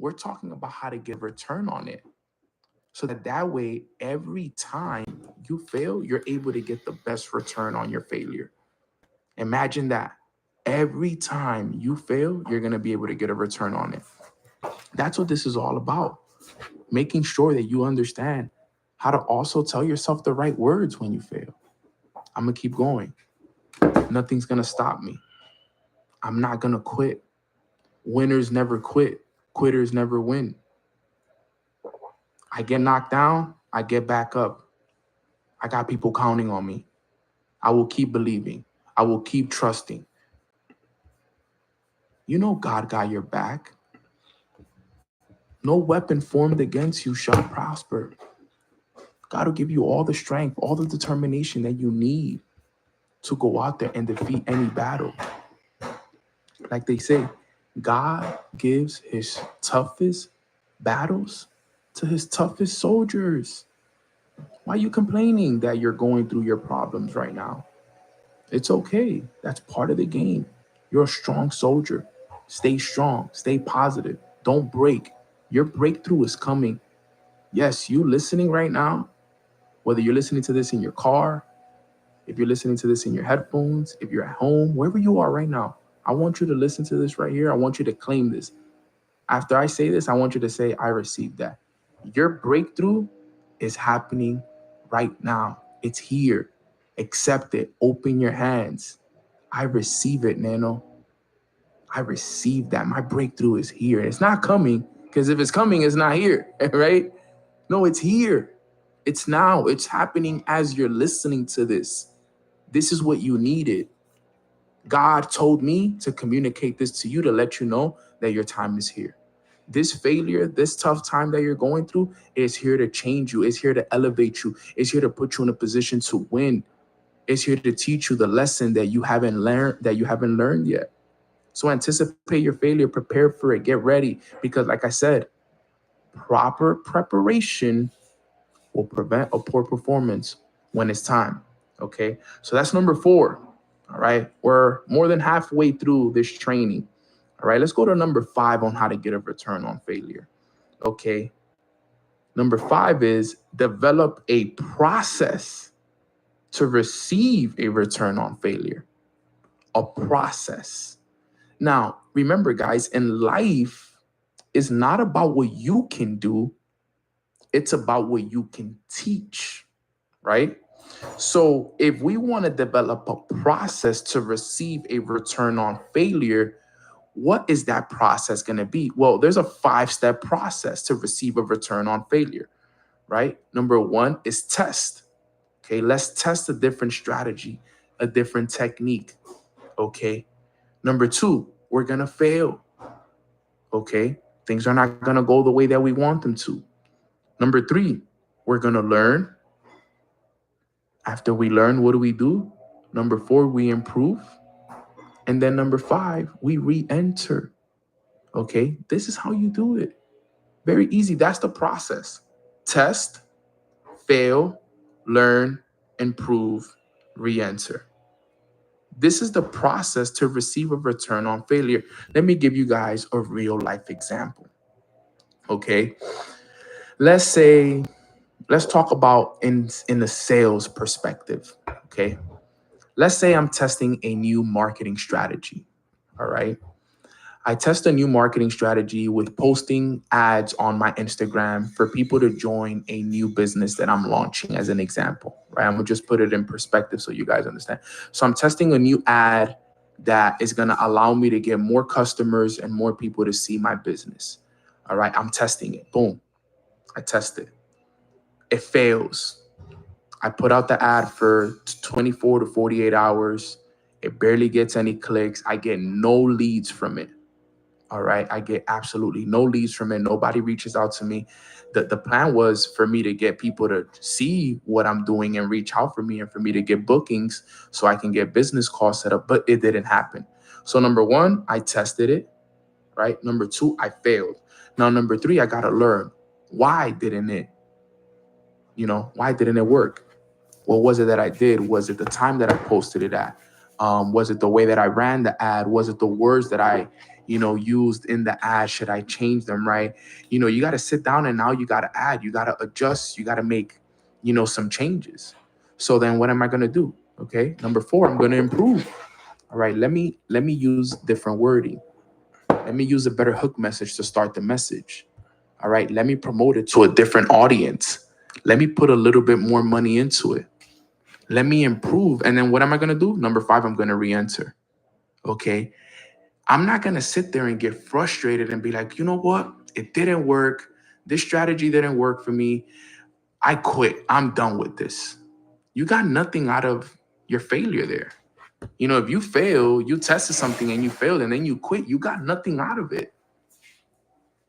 We're talking about how to get return on it. So that way, every time you fail, you're able to get the best return on your failure. Imagine that. Every time you fail, you're going to be able to get a return on it. That's what this is all about. Making sure that you understand how to also tell yourself the right words when you fail. I'm going to keep going. Nothing's going to stop me. I'm not going to quit. Winners never quit. Quitters never win. I get knocked down, I get back up. I got people counting on me. I will keep believing. I will keep trusting. You know God got your back. No weapon formed against you shall prosper. God will give you all the strength, all the determination that you need to go out there and defeat any battle. Like they say, God gives his toughest battles to his toughest soldiers. Why are you complaining that you're going through your problems right now? It's okay. That's part of the game. You're a strong soldier. Stay strong. Stay positive. Don't break. Your breakthrough is coming. Yes, you listening right now, whether you're listening to this in your car, if you're listening to this in your headphones, if you're at home, wherever you are right now, I want you to listen to this right here. I want you to claim this. After I say this, I want you to say, I received that. Your breakthrough is happening right now. It's here. Accept it. Open your hands. I receive it, Nano. I receive that. My breakthrough is here. It's not coming, because if it's coming, it's not here, right? No, it's here. It's now. It's happening as you're listening to this. This is what you needed. God told me to communicate this to you to let you know that your time is here. This failure, this tough time that you're going through is here to change you. It's here to elevate you. It's here to put you in a position to win. It's here to teach you the lesson that you haven't learned yet. So anticipate your failure, prepare for it, get ready. Because like I said, proper preparation will prevent a poor performance when it's time. Okay. So that's number 4. All right. We're more than halfway through this training. All right. Let's go to number 5 on how to get a return on failure. Okay. Number 5 is develop a process to receive a return on failure. A process. Now, remember, guys, in life, it's not about what you can do. It's about what you can teach, right? So if we want to develop a process to receive a return on failure, what is that process going to be? Well, there's a 5-step process to receive a return on failure, right? Number 1 is test. Okay, let's test a different strategy, a different technique. Okay. Number 2, we're going to fail. Okay. Things are not going to go the way that we want them to. Number 3, we're going to learn. After we learn, what do? Number 4, we improve. And then number 5, we re-enter. Okay. This is how you do it. Very easy. That's the process. Test, fail, learn, improve, re-enter. This is the process to receive a return on failure. Let me give you guys a real life example. Okay. Let's talk about in the sales perspective. Okay. Let's say I'm testing a new marketing strategy. All right. I test a new marketing strategy with posting ads on my Instagram for people to join a new business that I'm launching, as an example, right? I'm gonna just put it in perspective so you guys understand. So I'm testing a new ad that is gonna allow me to get more customers and more people to see my business. All right, I'm testing it. Boom, I test it. It fails. I put out the ad for 24 to 48 hours. It barely gets any clicks. I get no leads from it. All right. I get absolutely no leads from it. Nobody reaches out to me. The plan was for me to get people to see what I'm doing and reach out for me, and for me to get bookings so I can get business calls set up, but it didn't happen. So number 1, I tested it, right? Number 2, I failed. Now, number 3, I got to learn. Why didn't it work? What was it that I did? Was it the time that I posted it at? Was it the way that I ran the ad? Was it the words that I used in the ad? Should I change them, right? You got to sit down and now you got to add, you got to adjust, you got to make, some changes. So then what am I going to do? Okay. Number four, I'm going to improve. All right. Let me use different wording. Let me use a better hook message to start the message. All right. Let me promote it to a different audience. Let me put a little bit more money into it. Let me improve. And then what am I going to do? Number five, I'm going to re-enter. Okay. I'm not going to sit there and get frustrated and be like, you know what? It didn't work. This strategy didn't work for me. I quit. I'm done with this. You got nothing out of your failure there. If you fail, you tested something and you failed and then you quit, you got nothing out of it.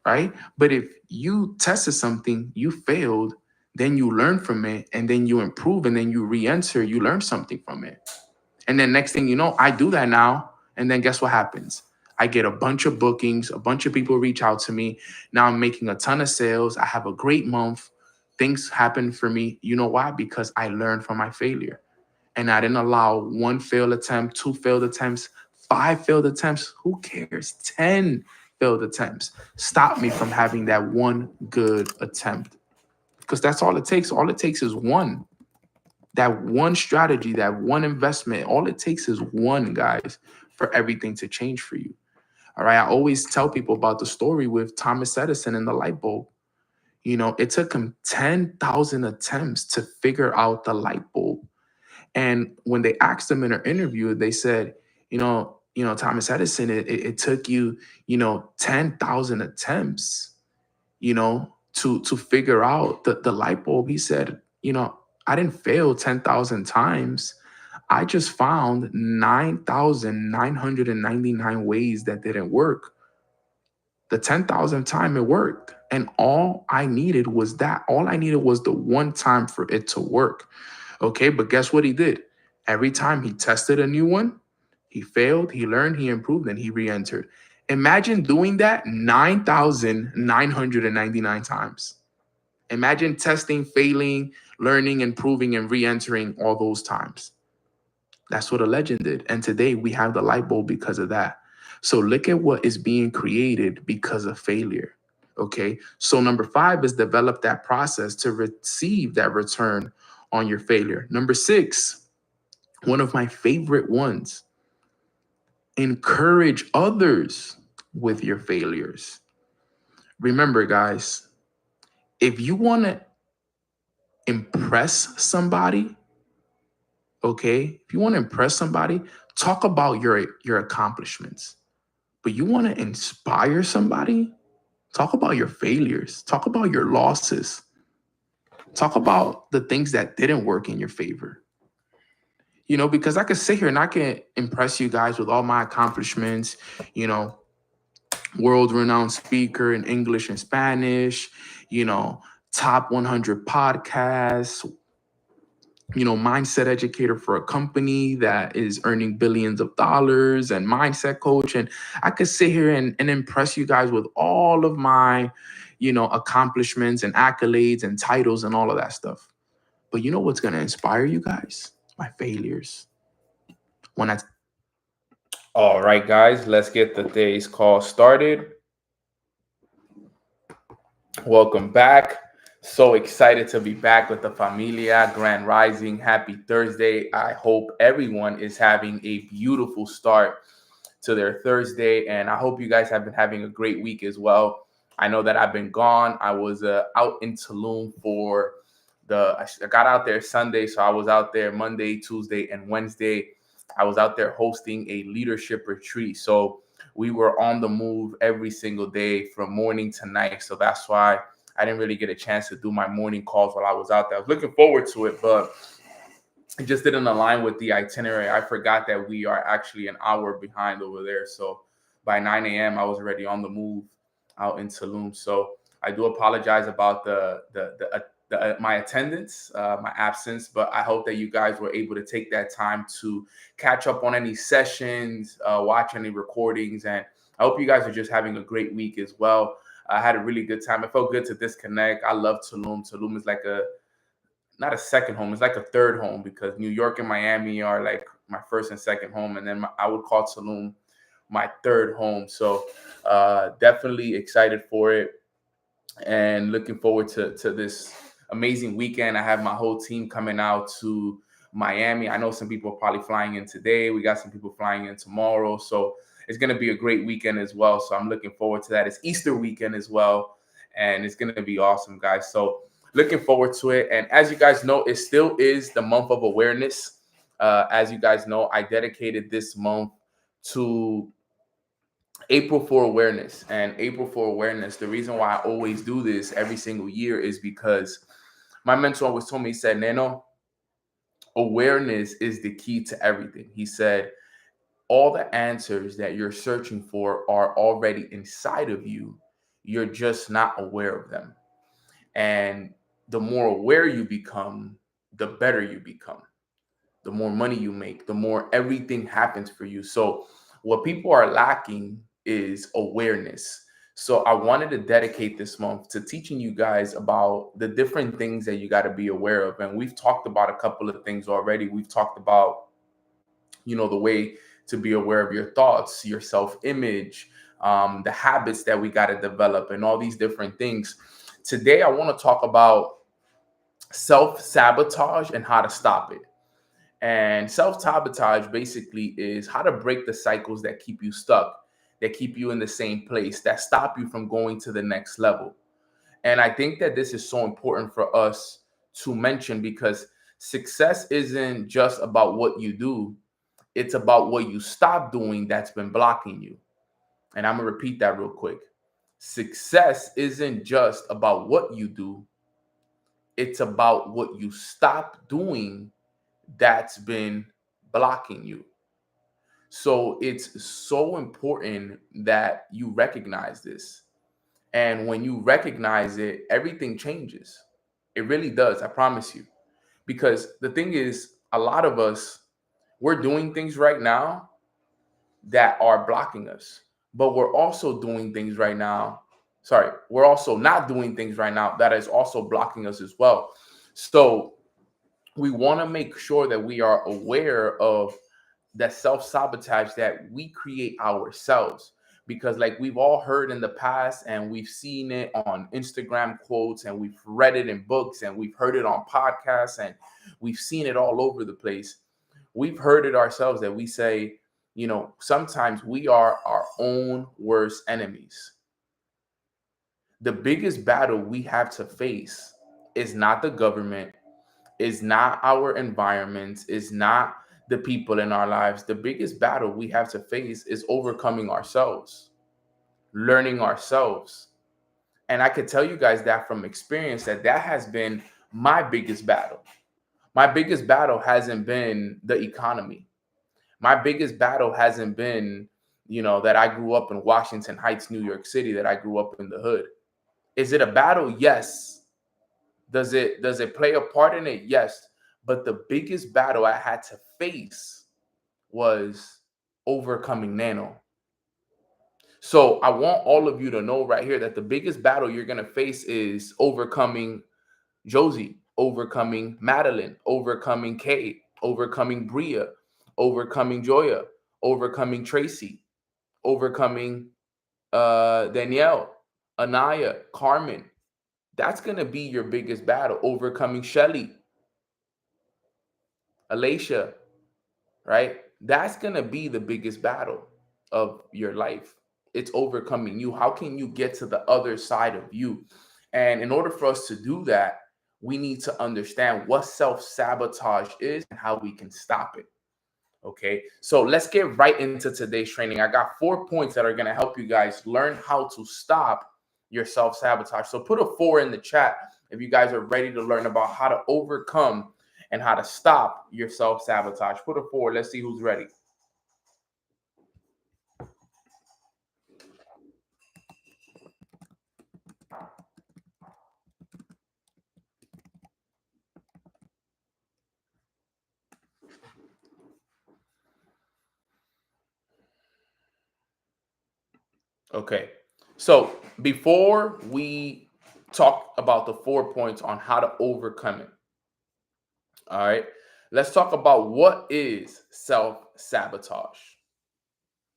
Right? But if you tested something, you failed, then you learn from it and then you improve and then you re-enter, you learn something from it. And then next thing you know, I do that now. And then guess what happens? I get a bunch of bookings, a bunch of people reach out to me. Now I'm making a ton of sales. I have a great month. Things happen for me. You know why? Because I learned from my failure. And I didn't allow one failed attempt, two failed attempts, five failed attempts. Who cares? 10 failed attempts. Stop me from having that one good attempt. Because that's all it takes. All it takes is one. That one strategy, that one investment, all it takes is one, guys, for everything to change for you. All right. I always tell people about the story with Thomas Edison and the light bulb. It took him 10,000 attempts to figure out the light bulb. And when they asked him in an interview, they said, Thomas Edison, it took you, 10,000 attempts, to figure out the light bulb. He said, I didn't fail 10,000 times. I just found 9,999 ways that didn't work. The 10,000th time it worked. And all I needed was that. All I needed was the one time for it to work. Okay, but guess what he did? Every time he tested a new one, he failed, he learned, he improved, and he re-entered. Imagine doing that 9,999 times. Imagine testing, failing, learning, improving, and re-entering all those times. That's what a legend did. And today we have the light bulb because of that. So look at what is being created because of failure. Okay. So number five is develop that process to receive that return on your failure. Number six, one of my favorite ones, encourage others with your failures. Remember, guys, if you want to impress somebody, okay, if you want to impress somebody, talk about your accomplishments. But you want to inspire somebody, talk about your failures, talk about your losses, talk about the things that didn't work in your favor. Because I could sit here and I can impress you guys with all my accomplishments, you know, world renowned speaker in English and Spanish, you know, top 100 podcasts, mindset educator for a company that is earning billions of dollars and mindset coach. And I could sit here and impress you guys with all of my, accomplishments and accolades and titles and all of that stuff. But you know what's going to inspire you guys? My failures. When I All right, guys, let's get the day's call started. Welcome back. So excited to be back with the Familia Grand Rising. Happy Thursday. I hope everyone is having a beautiful start to their Thursday, and I hope you guys have been having a great week as well. I know that I've been gone. I was out in Tulum for I got out there Sunday, so I was out there Monday, Tuesday, and Wednesday. I was out there hosting a leadership retreat. So we were on the move every single day from morning to night. So that's why I didn't really get a chance to do my morning calls while I was out there. I was looking forward to it, but it just didn't align with the itinerary. I forgot that we are actually an hour behind over there. So by 9 a.m., I was already on the move out in Tulum. So I do apologize about my attendance, my absence, but I hope that you guys were able to take that time to catch up on any sessions, watch any recordings, and I hope you guys are just having a great week as well. I had a really good time. It felt good to disconnect. I love Tulum. Tulum is like not a second home. It's like a third home because New York and Miami are like my first and second home. And then I would call Tulum my third home. So definitely excited for it and looking forward to this amazing weekend. I have my whole team coming out to Miami. I know some people are probably flying in today. We got some people flying in tomorrow. So it's going to be a great weekend as well. So I'm looking forward to that. It's Easter weekend as well. And it's going to be awesome, guys. So looking forward to it. And as you guys know, it still is the month of awareness. As you guys know, I dedicated this month to April for awareness. And April for awareness, the reason why I always do this every single year is because my mentor always told me, he said, Nano, awareness is the key to everything. He said, all the answers that you're searching for are already inside of you. You're just not aware of them. And the more aware you become, the better you become. The more money you make, the more everything happens for you. So what people are lacking is awareness. So I wanted to dedicate this month to teaching you guys about the different things that you got to be aware of. And we've talked about a couple of things already. We've talked about, the way to be aware of your thoughts, your self-image, the habits that we got to develop, and all these different things. Today, I want to talk about self-sabotage and how to stop it. And self-sabotage basically is how to break the cycles that keep you stuck, that keep you in the same place, that stop you from going to the next level. And I think that this is so important for us to mention because success isn't just about what you do, it's about what you stop doing that's been blocking you. And I'm going to repeat that real quick. Success isn't just about what you do, it's about what you stop doing that's been blocking you. So it's so important that you recognize this. And when you recognize it, everything changes. It really does. I promise you. Because the thing is, a lot of us, we're doing things right now that are blocking us, but we're also doing things right now. Sorry, we're also not doing things right now that is also blocking us as well. So we want to make sure that we are aware of that self-sabotage that we create ourselves, because like we've all heard in the past and we've seen it on Instagram quotes and we've read it in books and we've heard it on podcasts and we've seen it all over the place. We've heard it ourselves that we say, sometimes we are our own worst enemies. The biggest battle we have to face is not the government, is not our environments, is not the people in our lives. The biggest battle we have to face is overcoming ourselves, learning ourselves. And I could tell you guys that from experience that has been my biggest battle. My biggest battle hasn't been the economy. My biggest battle hasn't been, that I grew up in Washington Heights, New York City, that I grew up in the hood. Is it a battle? Yes. Does it play a part in it? Yes. But the biggest battle I had to face was overcoming Nano. So I want all of you to know right here that the biggest battle you're going to face is overcoming Josie, overcoming Madeline, overcoming Kay, overcoming Bria, overcoming Joya, overcoming Tracy, overcoming Danielle, Anaya, Carmen. That's going to be your biggest battle. Overcoming Shelly, Alicia, right? That's going to be the biggest battle of your life. It's overcoming you. How can you get to the other side of you? And in order for us to do that, we need to understand what self-sabotage is and how we can stop it. Okay, so let's get right into today's training. I got 4 points that are going to help you guys learn how to stop your self-sabotage. So put a 4 in the chat if you guys are ready to learn about how to overcome and how to stop your self-sabotage. Put a 4. Let's see who's ready. Okay, so before we talk about the 4 points on how to overcome it, all right, let's talk about what is self-sabotage.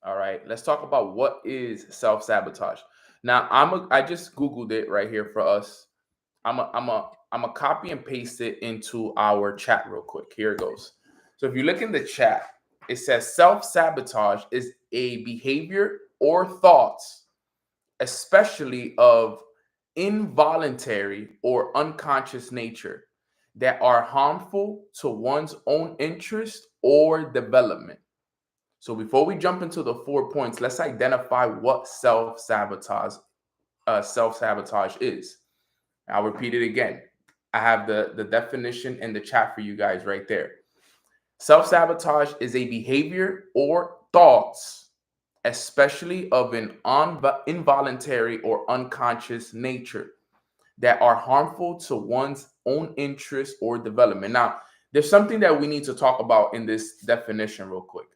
All right, let's talk about what is self-sabotage. Now, I just Googled it right here for us. I'm a copy and paste it into our chat real quick. Here it goes. So if you look in the chat, it says self-sabotage is a behavior or thoughts, especially of involuntary or unconscious nature, that are harmful to one's own interest or development. So before we jump into the 4 points, let's identify what self-sabotage is. I'll repeat it again. I have the definition in the chat for you guys right there. Self-sabotage is a behavior or thoughts, especially of an involuntary or unconscious nature, that are harmful to one's own interest or development. Now, there's something that we need to talk about in this definition real quick.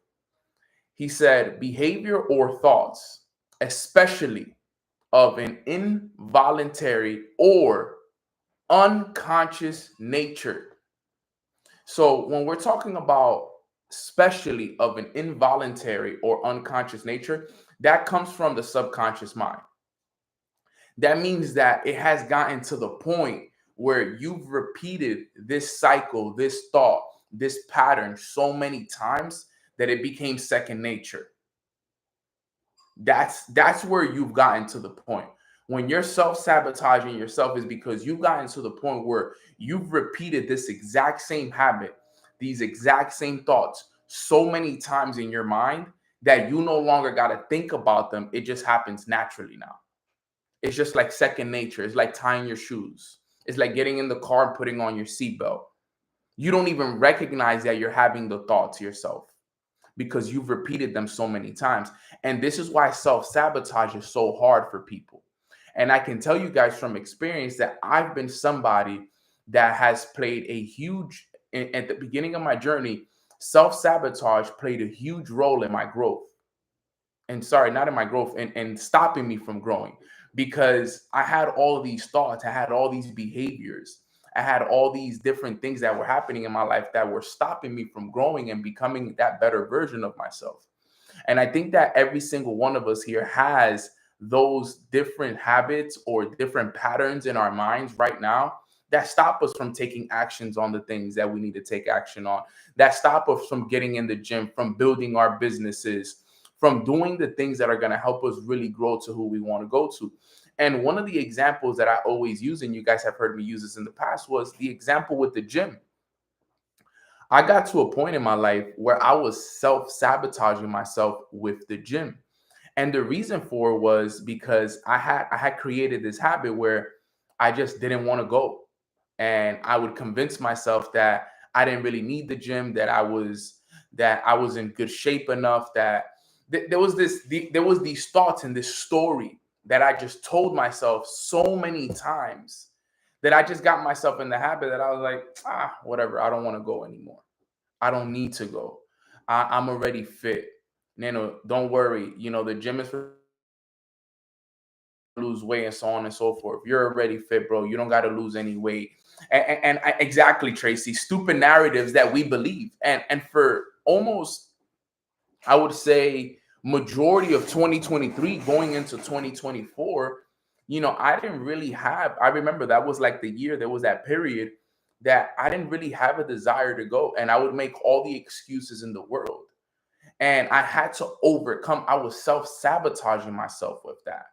He said behavior or thoughts, especially of an involuntary or unconscious nature. So when we're talking about especially of an involuntary or unconscious nature, that comes from the subconscious mind. That means that it has gotten to the point where you've repeated this cycle, this thought, this pattern so many times that it became second nature. That's where you've gotten to the point. When you're self-sabotaging yourself is because you've gotten to the point where you've repeated this exact same habit, these exact same thoughts so many times in your mind that you no longer got to think about them. It just happens naturally now. It's just like second nature. It's like tying your shoes. It's like getting in the car and putting on your seatbelt. You don't even recognize that you're having the thought to yourself because you've repeated them so many times. And this is why self-sabotage is so hard for people. And I can tell you guys from experience that I've been somebody that has played a huge, at the beginning of my journey, self-sabotage played a huge role in my growth. And sorry, not in my growth, and stopping me from growing, because I had all of these thoughts, I had all these behaviors, I had all these different things that were happening in my life that were stopping me from growing and becoming that better version of myself. And I think that every single one of us here has those different habits or different patterns in our minds right now that stop us from taking actions on the things that we need to take action on, that stop us from getting in the gym, from building our businesses, from doing the things that are going to help us really grow to who we want to go to. And one of the examples that I always use, and you guys have heard me use this in the past, was the example with the gym. I got to a point in my life where I was self-sabotaging myself with the gym. And the reason for it was because I had created this habit where I just didn't want to go. And I would convince myself that I didn't really need the gym, that I was in good shape enough, that there was these thoughts and this story that I just told myself so many times that I just got myself in the habit that I was like, whatever, I don't want to go anymore. I don't need to go. I'm already fit. Don't worry. The gym is for lose weight and so on and so forth. You're already fit, bro. You don't got to lose any weight. Exactly, Tracy. Stupid narratives that we believe, and for almost, I would say, majority of 2023 going into 2024, I didn't really have. I remember that was like the year, there was that period that I didn't really have a desire to go, and I would make all the excuses in the world, and I had to overcome. I was self-sabotaging myself with that.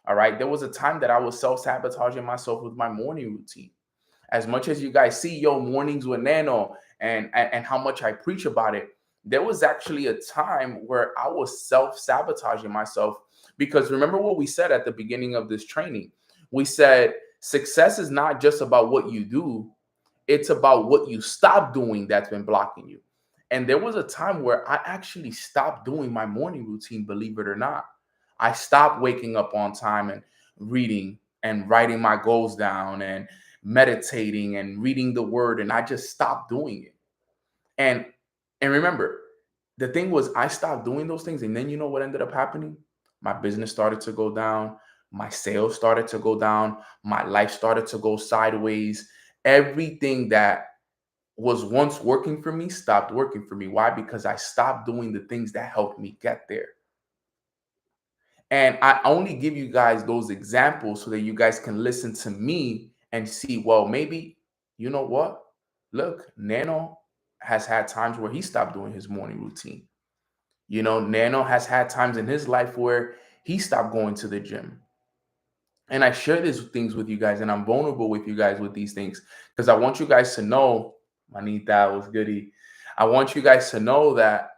All right. There was a time that I was self-sabotaging myself with my morning routine. As much as you guys see, mornings with Nano, and how much I preach about it, there was actually a time where I was self-sabotaging myself, because remember what we said at the beginning of this training. We said success is not just about what you do, it's about what you stop doing that's been blocking you. And there was a time where I actually stopped doing my morning routine, believe it or not. I stopped waking up on time and reading and writing my goals down and meditating and reading the word, and I just stopped doing it. And remember, the thing was, I stopped doing those things, and then you know what ended up happening? My business started to go down, my sales started to go down, my life started to go sideways. Everything that was once working for me stopped working for me. Why? Because I stopped doing the things that helped me get there. And I only give you guys those examples so that you guys can listen to me and see, well, maybe, you know what? Look, Nano has had times where he stopped doing his morning routine. Nano has had times in his life where he stopped going to the gym. And I share these things with you guys, and I'm vulnerable with you guys with these things because I want you guys to know, Manita was goody. I want you guys to know that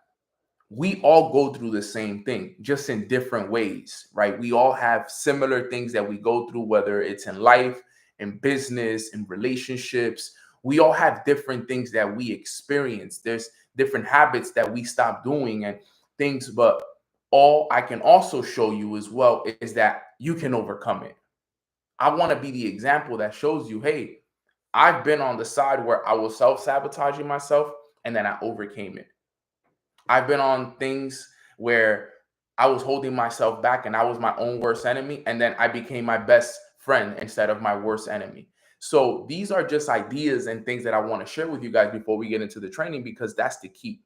we all go through the same thing, just in different ways, right? We all have similar things that we go through, whether it's in life, in business, in relationships. We all have different things that we experience. There's different habits that we stop doing and things, but all I can also show you as well is that you can overcome it. I want to be the example that shows you, hey, I've been on the side where I was self-sabotaging myself and then I overcame it. I've been on things where I was holding myself back and I was my own worst enemy. And then I became my best friend instead of my worst enemy. So these are just ideas and things that I want to share with you guys before we get into the training, because that's the key.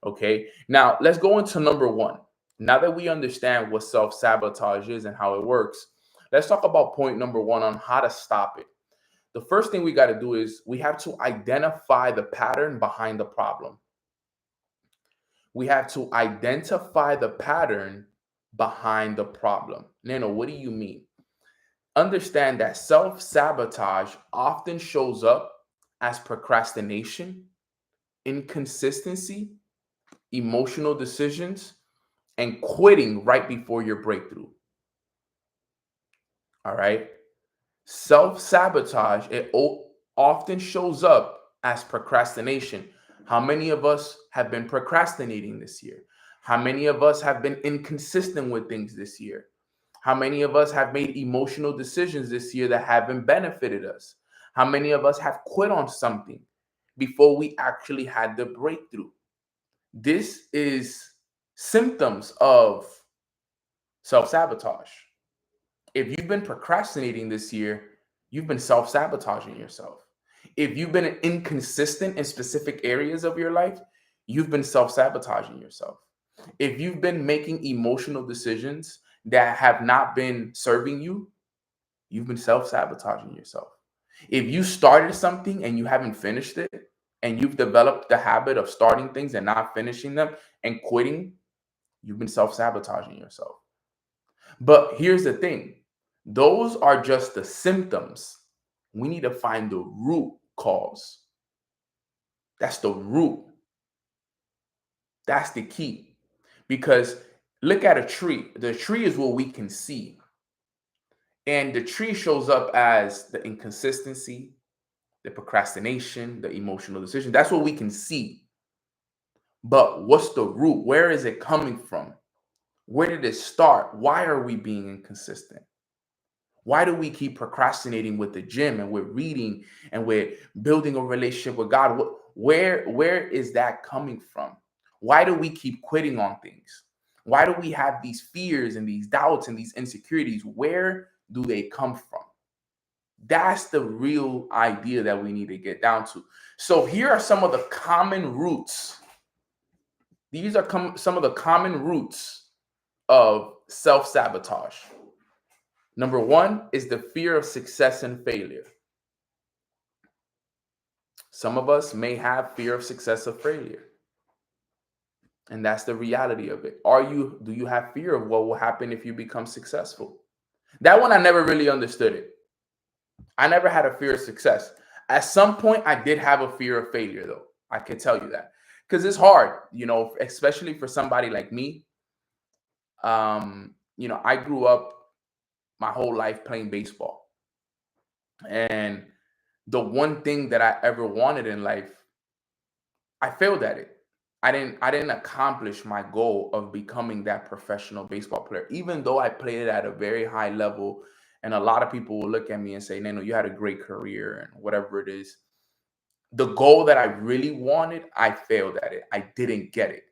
Okay. Now let's go into number one. Now that we understand what self-sabotage is and how it works, let's talk about point number one on how to stop it. The first thing we got to do is we have to identify the pattern behind the problem. We have to identify the pattern behind the problem. Nano, what do you mean? Understand that self-sabotage often shows up as procrastination, inconsistency, emotional decisions, and quitting right before your breakthrough. All right. Self-sabotage, often shows up as procrastination. How many of us have been procrastinating this year? How many of us have been inconsistent with things this year? How many of us have made emotional decisions this year that haven't benefited us? How many of us have quit on something before we actually had the breakthrough? This is symptoms of self-sabotage. If you've been procrastinating this year, you've been self-sabotaging yourself. If you've been inconsistent in specific areas of your life, you've been self-sabotaging yourself. If you've been making emotional decisions that have not been serving you, you've been self-sabotaging yourself. If you started something and you haven't finished it, and you've developed the habit of starting things and not finishing them and quitting, you've been self-sabotaging yourself. But here's the thing. Those are just the symptoms. We need to find the root cause. That's the root. That's the key. Because look at a tree. The tree is what we can see. And the tree shows up as the inconsistency, the procrastination, the emotional decision. That's what we can see. But what's the root? Where is it coming from? Where did it start? Why are we being inconsistent? Why do we keep procrastinating with the gym and with reading and with building a relationship with God? Where is that coming from? Why do we keep quitting on things? Why do we have these fears and these doubts and these insecurities? Where do they come from? That's the real idea that we need to get down to. So here are some of the common roots. These are some of the common roots of self-sabotage. Number one is the fear of success and failure. Some of us may have fear of success or failure. And that's the reality of it. Do you have fear of what will happen if you become successful? That one, I never really understood it. I never had a fear of success. At some point, I did have a fear of failure, though. I can tell you that. Because it's hard, especially for somebody like me. I grew up my whole life playing baseball. And the one thing that I ever wanted in life, I failed at it. I didn't accomplish my goal of becoming that professional baseball player, even though I played it at a very high level. And a lot of people will look at me and say, Nano, you had a great career and whatever it is. The goal that I really wanted, I failed at it. I didn't get it.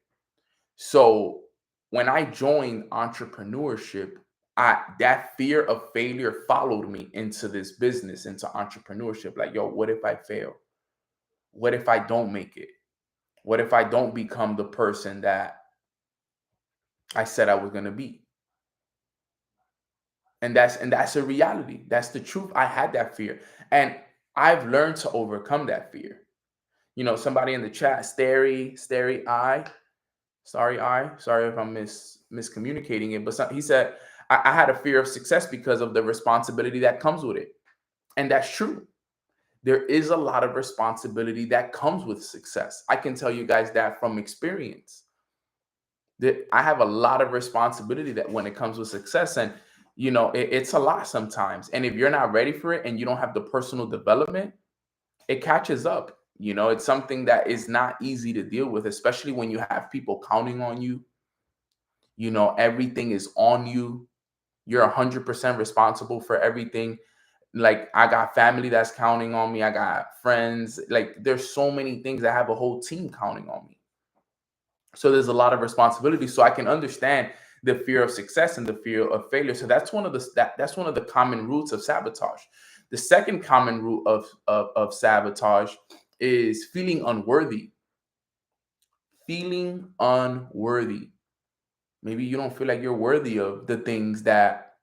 So when I joined entrepreneurship, that fear of failure followed me into this business, into entrepreneurship. Like, yo, what if I fail? What if I don't make it? What if I don't become the person that I said I was going to be? And that's a reality. That's the truth. I had that fear, and I've learned to overcome that fear. Somebody in the chat, Starry Eye, sorry if I'm miscommunicating it, but he said I had a fear of success because of the responsibility that comes with it, and that's true. There is a lot of responsibility that comes with success. I can tell you guys that from experience. That I have a lot of responsibility that when it comes with success, and it's a lot sometimes. And if you're not ready for it and you don't have the personal development, it catches up. It's something that is not easy to deal with, especially when you have people counting on you. Everything is on you. You're 100% responsible for everything. Like, I got family that's counting on me. I got friends. Like, there's so many things. I have a whole team counting on me. So there's a lot of responsibility. So I can understand the fear of success and the fear of failure. So that's one of the common roots of sabotage. The second common root of sabotage is feeling unworthy. Feeling unworthy. Maybe you don't feel like you're worthy of the things that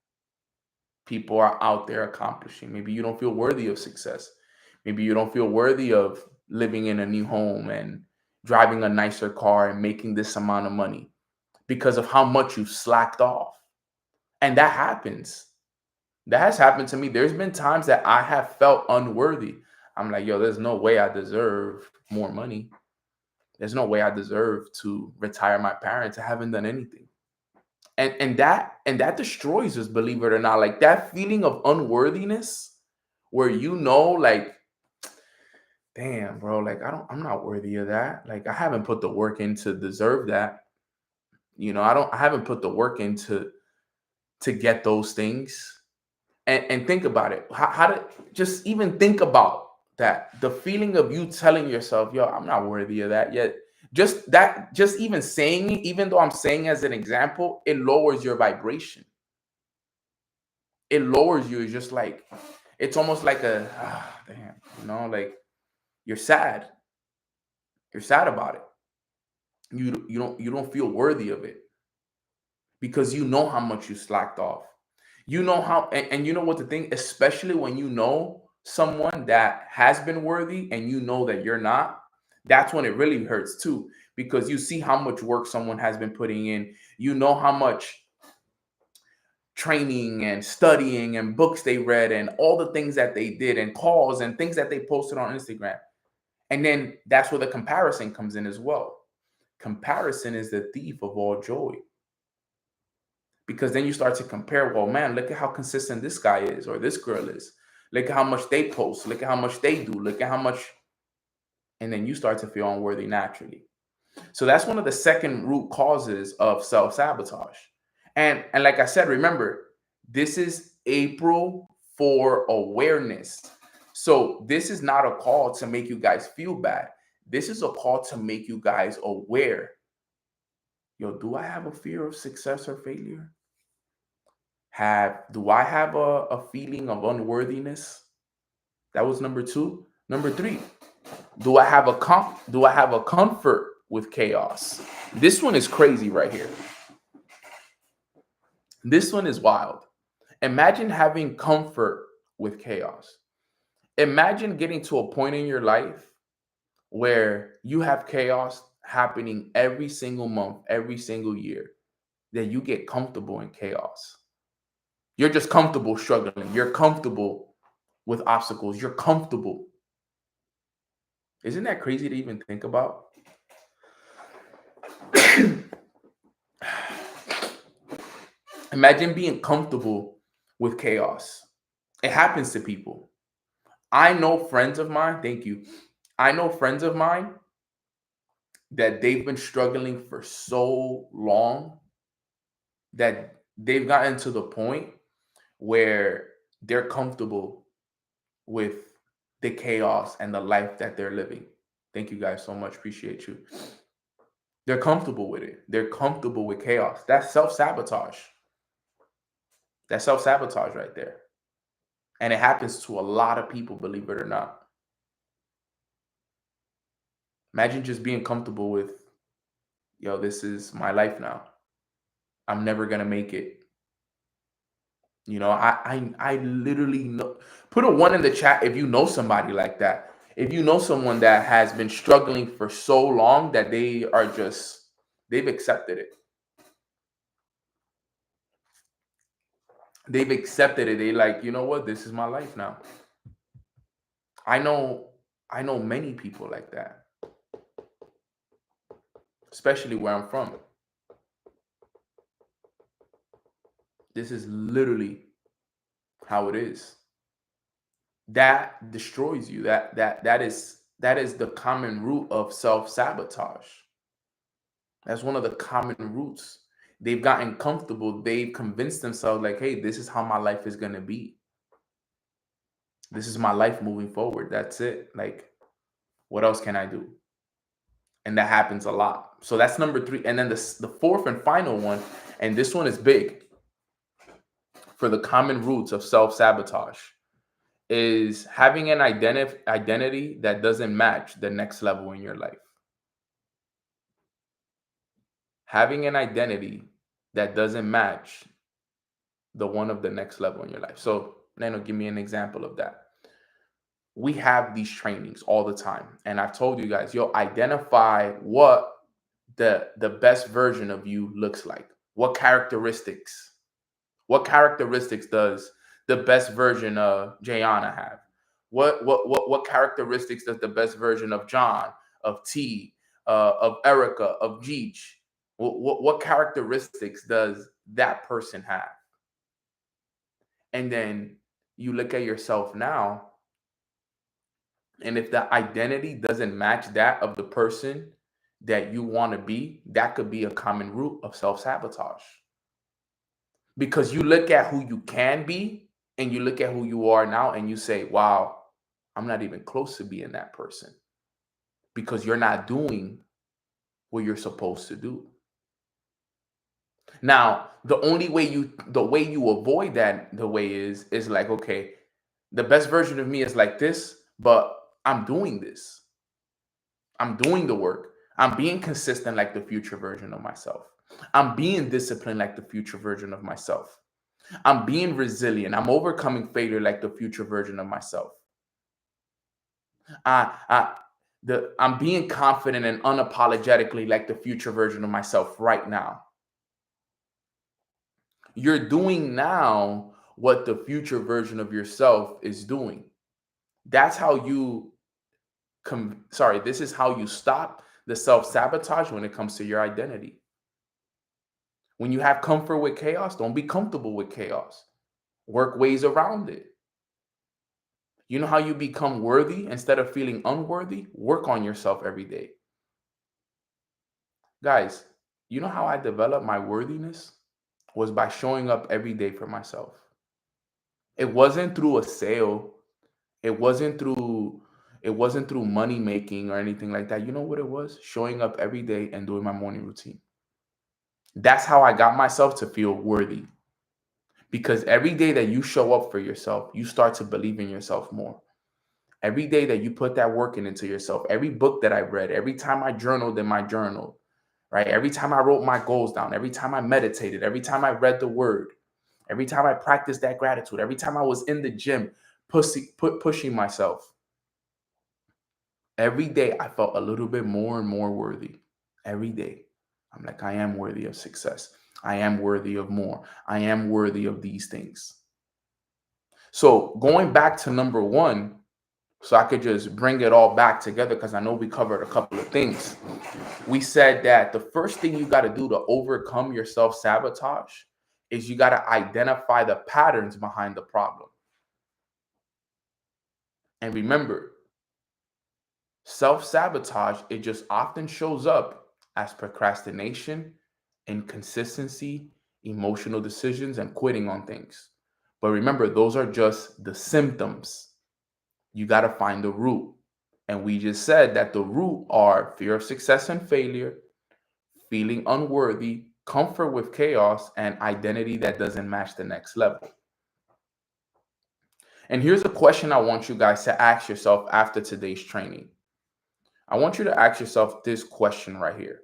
people are out there accomplishing. Maybe you don't feel worthy of success. Maybe you don't feel worthy of living in a new home and driving a nicer car and making this amount of money because of how much you slacked off. And that happens. That has happened to me. There's been times that I have felt unworthy. I'm like, yo, there's no way I deserve more money. There's no way I deserve to retire my parents. I haven't done anything. And that destroys us, believe it or not. Like, that feeling of unworthiness where like, damn, bro, like, I'm not worthy of that. Like, I haven't put the work in to deserve that. I haven't put the work in to get those things. And think about it. How to just even think about that. The feeling of you telling yourself, yo, I'm not worthy of that yet. Just even saying it, even though I'm saying as an example, it lowers your vibration. It lowers you. It's just like, it's almost like damn, like, you're sad. You're sad about it. You don't feel worthy of it because you know how much you slacked off. You know how, and you know what the thing, especially when you know someone that has been worthy and you know that you're not, that's when it really hurts too, because you see how much work someone has been putting in. You know how much training and studying and books they read and all the things that they did and calls and things that they posted on Instagram. And then that's where the comparison comes in as well. Comparison is the thief of all joy. Because then you start to compare, well, man, look at how consistent this guy is or this girl is. Look at how much they post. Look at how much they do. Look at how much. And then you start to feel unworthy naturally. So that's one of the second root causes of self-sabotage. And like I said, remember, this is April for awareness. So this is not a call to make you guys feel bad. This is a call to make you guys aware. Yo, do I have a fear of success or failure? Do I have a feeling of unworthiness? That was number two. Number three, do I have a comfort with chaos? This one is crazy right here. This one is wild. Imagine having comfort with chaos. Imagine getting to a point in your life where you have chaos happening every single month, every single year, that you get comfortable in chaos. You're just comfortable struggling. You're comfortable with obstacles. You're comfortable. Isn't that crazy to even think about? Imagine being comfortable with chaos. It happens to people. I know friends of mine, thank you. I know friends of mine that they've been struggling for so long that they've gotten to the point where they're comfortable with the chaos and the life that they're living. Thank you guys so much. Appreciate you. They're comfortable with it. They're comfortable with chaos. That's self-sabotage. That's self-sabotage right there. And it happens to a lot of people, believe it or not. Imagine just being comfortable with, yo, this is my life now. I'm never going to make it. I literally know. Put a one in the chat if you know somebody like that. If you know someone that has been struggling for so long that they've accepted it. They've accepted it. They like, you know what? This is my life now. I know I know many people like that, especially where I'm from. This is literally how it is. That destroys you. That is the common root of self-sabotage. That's one of the common roots. They've gotten comfortable. They've convinced themselves like, hey, this is how my life is going to be. This is my life moving forward. That's it. Like, what else can I do? And that happens a lot. So that's number 3. And then the fourth and final one, and this one is big for the common roots of self-sabotage, is having an identity that doesn't match the next level in your life. Having an identity that doesn't match the one of the next level in your life. So, Nano, give me an example of that. We have these trainings all the time, and I've told you guys, identify what the best version of you looks like. What characteristics does the best version of Jayana have? What characteristics does the best version of John, of T, of Erica, of Jeech? What characteristics does that person have? And then you look at yourself now, and if the identity doesn't match that of the person that you want to be, that could be a common root of self-sabotage. Because you look at who you can be and you look at who you are now and you say, wow, I'm not even close to being that person, because you're not doing what you're supposed to do. Now, the way you avoid that the way is like, okay, the best version of me is like this, but I'm doing this. I'm doing the work. I'm being consistent like the future version of myself. I'm being disciplined like the future version of myself. I'm being resilient. I'm overcoming failure like the future version of myself. I'm being confident and unapologetically like the future version of myself right now. You're doing now what the future version of yourself is doing. That's how you this is how you stop the self-sabotage when it comes to your identity. When you have comfort with chaos, don't be comfortable with chaos. Work ways around it. You know how you become worthy instead of feeling unworthy? Work on yourself every day. Guys, you know how I developed my worthiness? Was by showing up every day for myself. It wasn't through a sale. It wasn't through money making or anything like that. You know what it was? Showing up every day and doing my morning routine. That's how I got myself to feel worthy. Because every day that you show up for yourself, you start to believe in yourself more. Every day that you put that work into yourself, every book that I read, every time I journaled in my journal, right? Every time I wrote my goals down, every time I meditated, every time I read the word, every time I practiced that gratitude, every time I was in the gym pushing myself, every day I felt a little bit more and more worthy. Every day. I'm like, I am worthy of success. I am worthy of more. I am worthy of these things. So going back to number 1, so I could just bring it all back together, because I know we covered a couple of things. We said that the first thing you got to do to overcome your self-sabotage is you got to identify the patterns behind the problem. And remember, self-sabotage, it just often shows up as procrastination, inconsistency, emotional decisions, and quitting on things. But remember, those are just the symptoms. You got to find the root. And we just said that the root are fear of success and failure, feeling unworthy, comfort with chaos, and identity that doesn't match the next level. And here's a question I want you guys to ask yourself after today's training. I want you to ask yourself this question right here.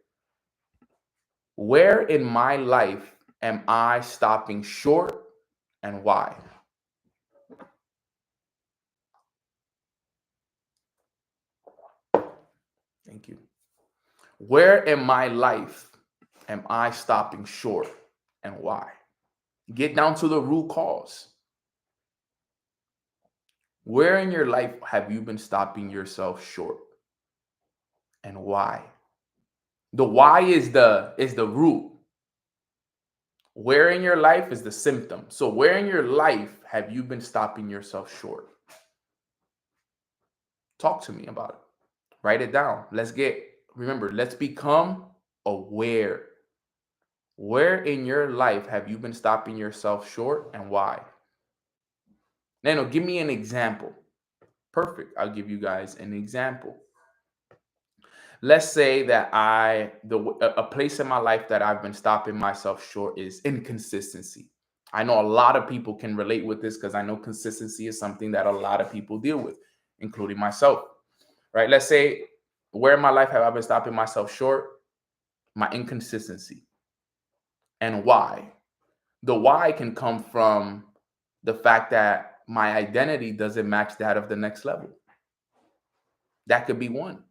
Where in my life am I stopping short and why? Thank you. Where in my life am I stopping short and why? Get down to the root cause. Where in your life have you been stopping yourself short and why? The why is the root. Where in your life is the symptom. So where in your life have you been stopping yourself short? Talk to me about it. Write it down. Remember, let's become aware. Where in your life have you been stopping yourself short and why? Nano, give me an example. Perfect. I'll give you guys an example. Let's say that a place in my life that I've been stopping myself short is inconsistency. I know a lot of people can relate with this because I know consistency is something that a lot of people deal with, including myself. Right? Let's say, where in my life have I been stopping myself short? My inconsistency. And why? The why can come from the fact that my identity doesn't match that of the next level. That could be one.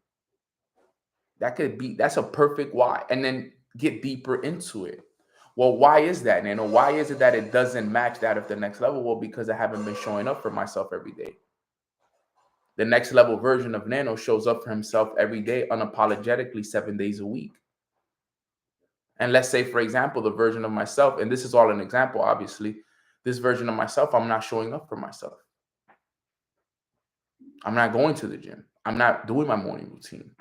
That's a perfect why. And then get deeper into it. Well, why is that, Nano? Why is it that it doesn't match that of the next level? Well, because I haven't been showing up for myself every day. The next level version of Nano shows up for himself every day, unapologetically, 7 days a week. And let's say, for example, the version of myself, and this is all an example, obviously, this version of myself, I'm not showing up for myself. I'm not going to the gym. I'm not doing my morning routine.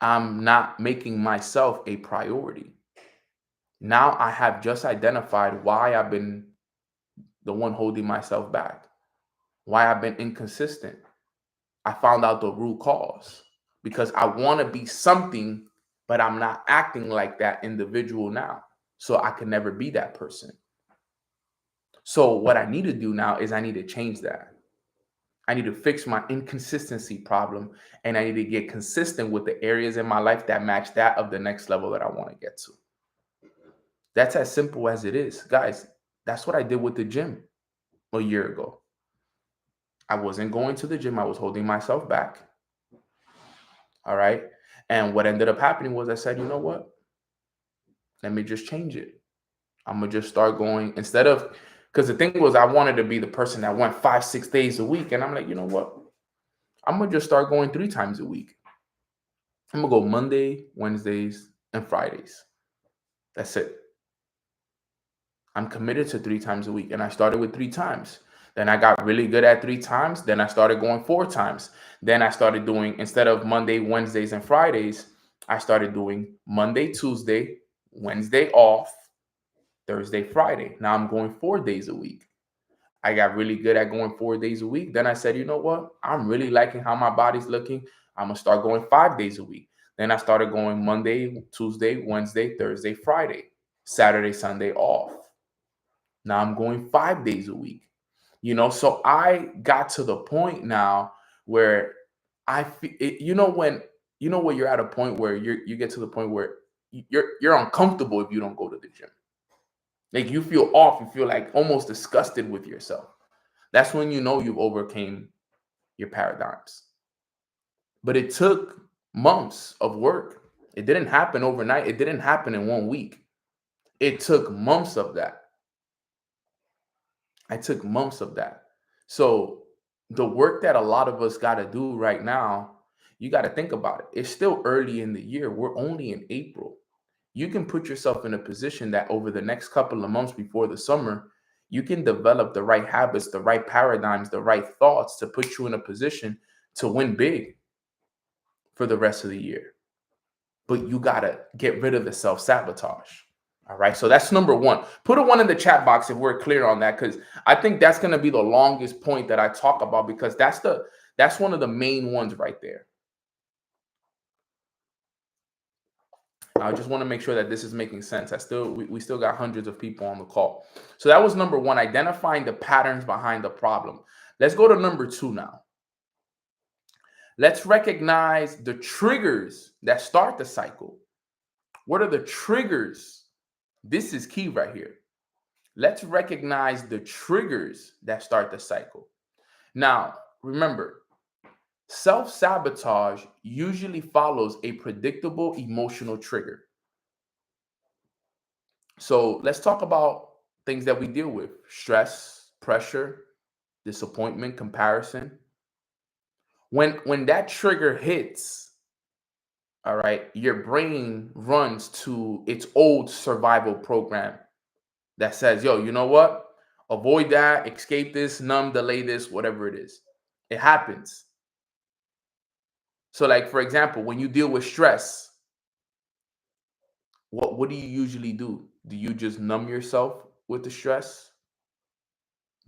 I'm not making myself a priority. Now I have just identified why I've been the one holding myself back, why I've been inconsistent. I found out the root cause because I want to be something, but I'm not acting like that individual now. So I can never be that person. So what I need to do now is I need to change that. I need to fix my inconsistency problem, and I need to get consistent with the areas in my life that match that of the next level that I want to get to. That's as simple as it is. Guys, that's what I did with the gym a year ago. I wasn't going to the gym. I was holding myself back. All right. And what ended up happening was I said, you know what? Let me just change it. I'm going to just start going instead of, because the thing was, I wanted to be the person that went 5-6 days a week. And I'm like, you know what? I'm going to just start going 3 times a week. I'm going to go Monday, Wednesdays, and Fridays. That's it. I'm committed to 3 times a week. And I started with 3 times. Then I got really good at 3 times. Then I started going 4 times. Then I started doing, instead of Monday, Wednesdays, and Fridays, I started doing Monday, Tuesday, Wednesday off, Thursday, Friday. Now I'm going 4 days a week. I got really good at going 4 days a week. Then I said, you know what? I'm really liking how my body's looking. I'm going to start going 5 days a week. Then I started going Monday, Tuesday, Wednesday, Thursday, Friday, Saturday, Sunday off. Now I'm going 5 days a week. So I got to the point now where I feel, when you're at a point where you get to the point where you're uncomfortable if you don't go to the gym. Like you feel off, you feel like almost disgusted with yourself. That's when you know you've overcame your paradigms. But it took months of work. It didn't happen overnight. It didn't happen in 1 week. It took months of that. I took months of that. So the work that a lot of us got to do right now, you got to think about it. It's still early in the year. We're only in April. You can put yourself in a position that over the next couple of months before the summer, you can develop the right habits, the right paradigms, the right thoughts to put you in a position to win big for the rest of the year. But you got to get rid of the self-sabotage. All right. So that's number 1. Put a 1 in the chat box if we're clear on that, because I think that's going to be the longest point that I talk about, because that's one of the main ones right there. I just want to make sure that this is making sense. We still got hundreds of people on the call. So that was number 1, identifying the patterns behind the problem. Let's go to number 2 now. Let's recognize the triggers that start the cycle. What are the triggers This is key right here. Let's recognize the triggers that start the cycle. Now, remember, self-sabotage usually follows a predictable emotional trigger. So let's talk about things that we deal with: stress, pressure, disappointment, comparison. When that trigger hits, all right, your brain runs to its old survival program that says, yo, you know what? Avoid that, escape this, numb, delay this, whatever it is. It happens. So, like, for example, when you deal with stress, what do you usually do? Do you just numb yourself with the stress?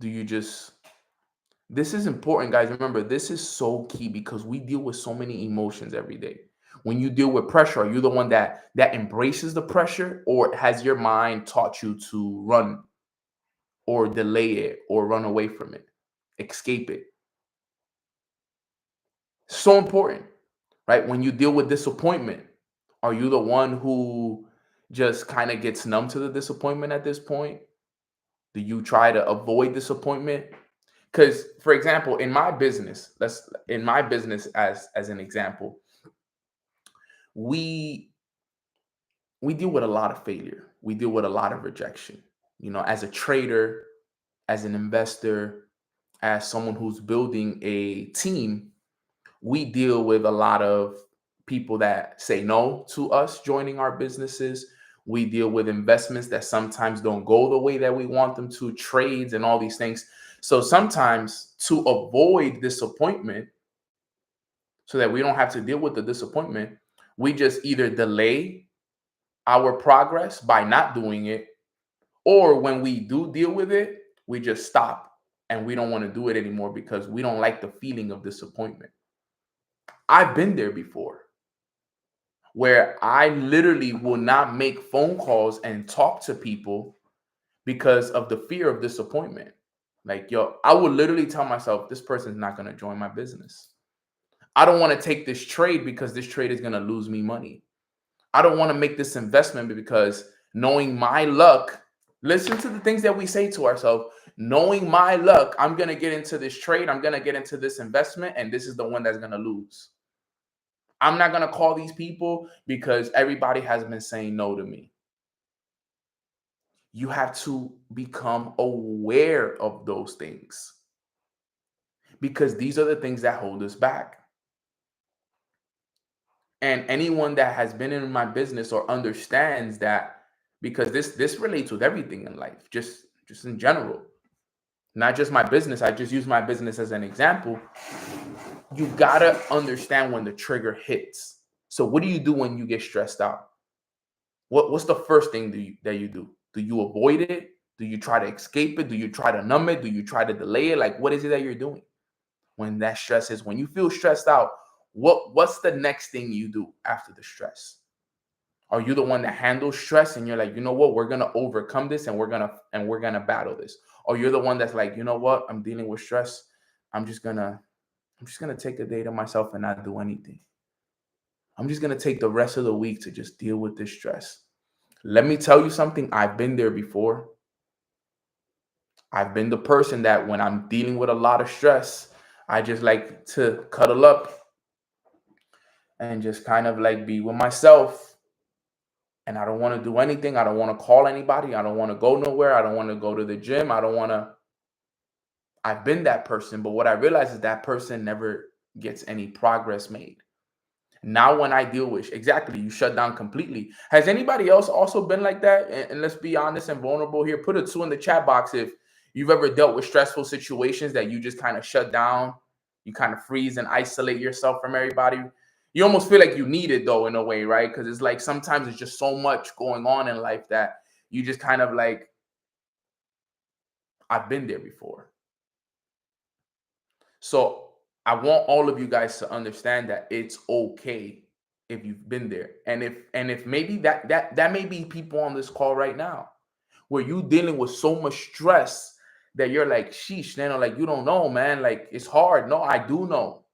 Do you just This is important, guys. Remember, this is so key because we deal with so many emotions every day. When you deal with pressure, are you the one that embraces the pressure, or has your mind taught you to run or delay it or run away from it, escape it? So important, right? When you deal with disappointment, are you the one who just kind of gets numb to the disappointment at this point? Do you try to avoid disappointment? Because, for example, in my business, as an example, we we deal with a lot of failure. We deal with a lot of rejection. As a trader, as an investor, as someone who's building a team, we deal with a lot of people that say no to us joining our businesses. We deal with investments that sometimes don't go the way that we want them to, trades and all these things. So sometimes, to avoid disappointment, so that we don't have to deal with the disappointment, we just either delay our progress by not doing it, or when we do deal with it, we just stop and we don't want to do it anymore because we don't like the feeling of disappointment. I've been there before, where I literally will not make phone calls and talk to people because of the fear of disappointment. Like, yo, I would literally tell myself, this person's not going to join my business. I don't want to take this trade because this trade is going to lose me money. I don't want to make this investment because, knowing my luck, listen to the things that we say to ourselves. Knowing my luck, I'm going to get into this trade, I'm going to get into this investment, and this is the one that's going to lose. I'm not going to call these people because everybody has been saying no to me. You have to become aware of those things, because these are the things that hold us back. And anyone that has been in my business or understands that, because this relates with everything in life, just in general, not just my business. I just use my business as an example. You gotta understand when the trigger hits. So what do you do when you get stressed out? What's the first thing that you do? Do you avoid it? Do you try to escape it? Do you try to numb it? Do you try to delay it? Like, what is it that you're doing when that stress is? When you feel stressed out, what's the next thing you do after the stress? Are you the one that handles stress and you're like, you know what, we're gonna overcome this and we're gonna battle this? Or you're the one that's like, you know what, I'm dealing with stress. I'm just gonna take a day to myself and not do anything. I'm just gonna take the rest of the week to just deal with this stress. Let me tell you something. I've been there before. I've been the person that, when I'm dealing with a lot of stress, I just like to cuddle up and just kind of like be with myself. And I don't want to do anything. I don't want to call anybody. I don't want to go nowhere. I don't want to go to the gym. I don't want to. I've been that person. But what I realize is that person never gets any progress made. Now, when I deal with, exactly, you shut down completely. Has anybody else also been like that? And let's be honest and vulnerable here. Put a 2 in the chat box if you've ever dealt with stressful situations that you just kind of shut down. You kind of freeze and isolate yourself from everybody. You almost feel like you need it, though, in a way, right? Because it's like sometimes it's just so much going on in life that you just kind of like, I've been there before. So I want all of you guys to understand that it's okay if you've been there. And if maybe that may be people on this call right now, where you dealing with so much stress that you're like, sheesh, like, you don't know, man. Like, it's hard. No, I do know.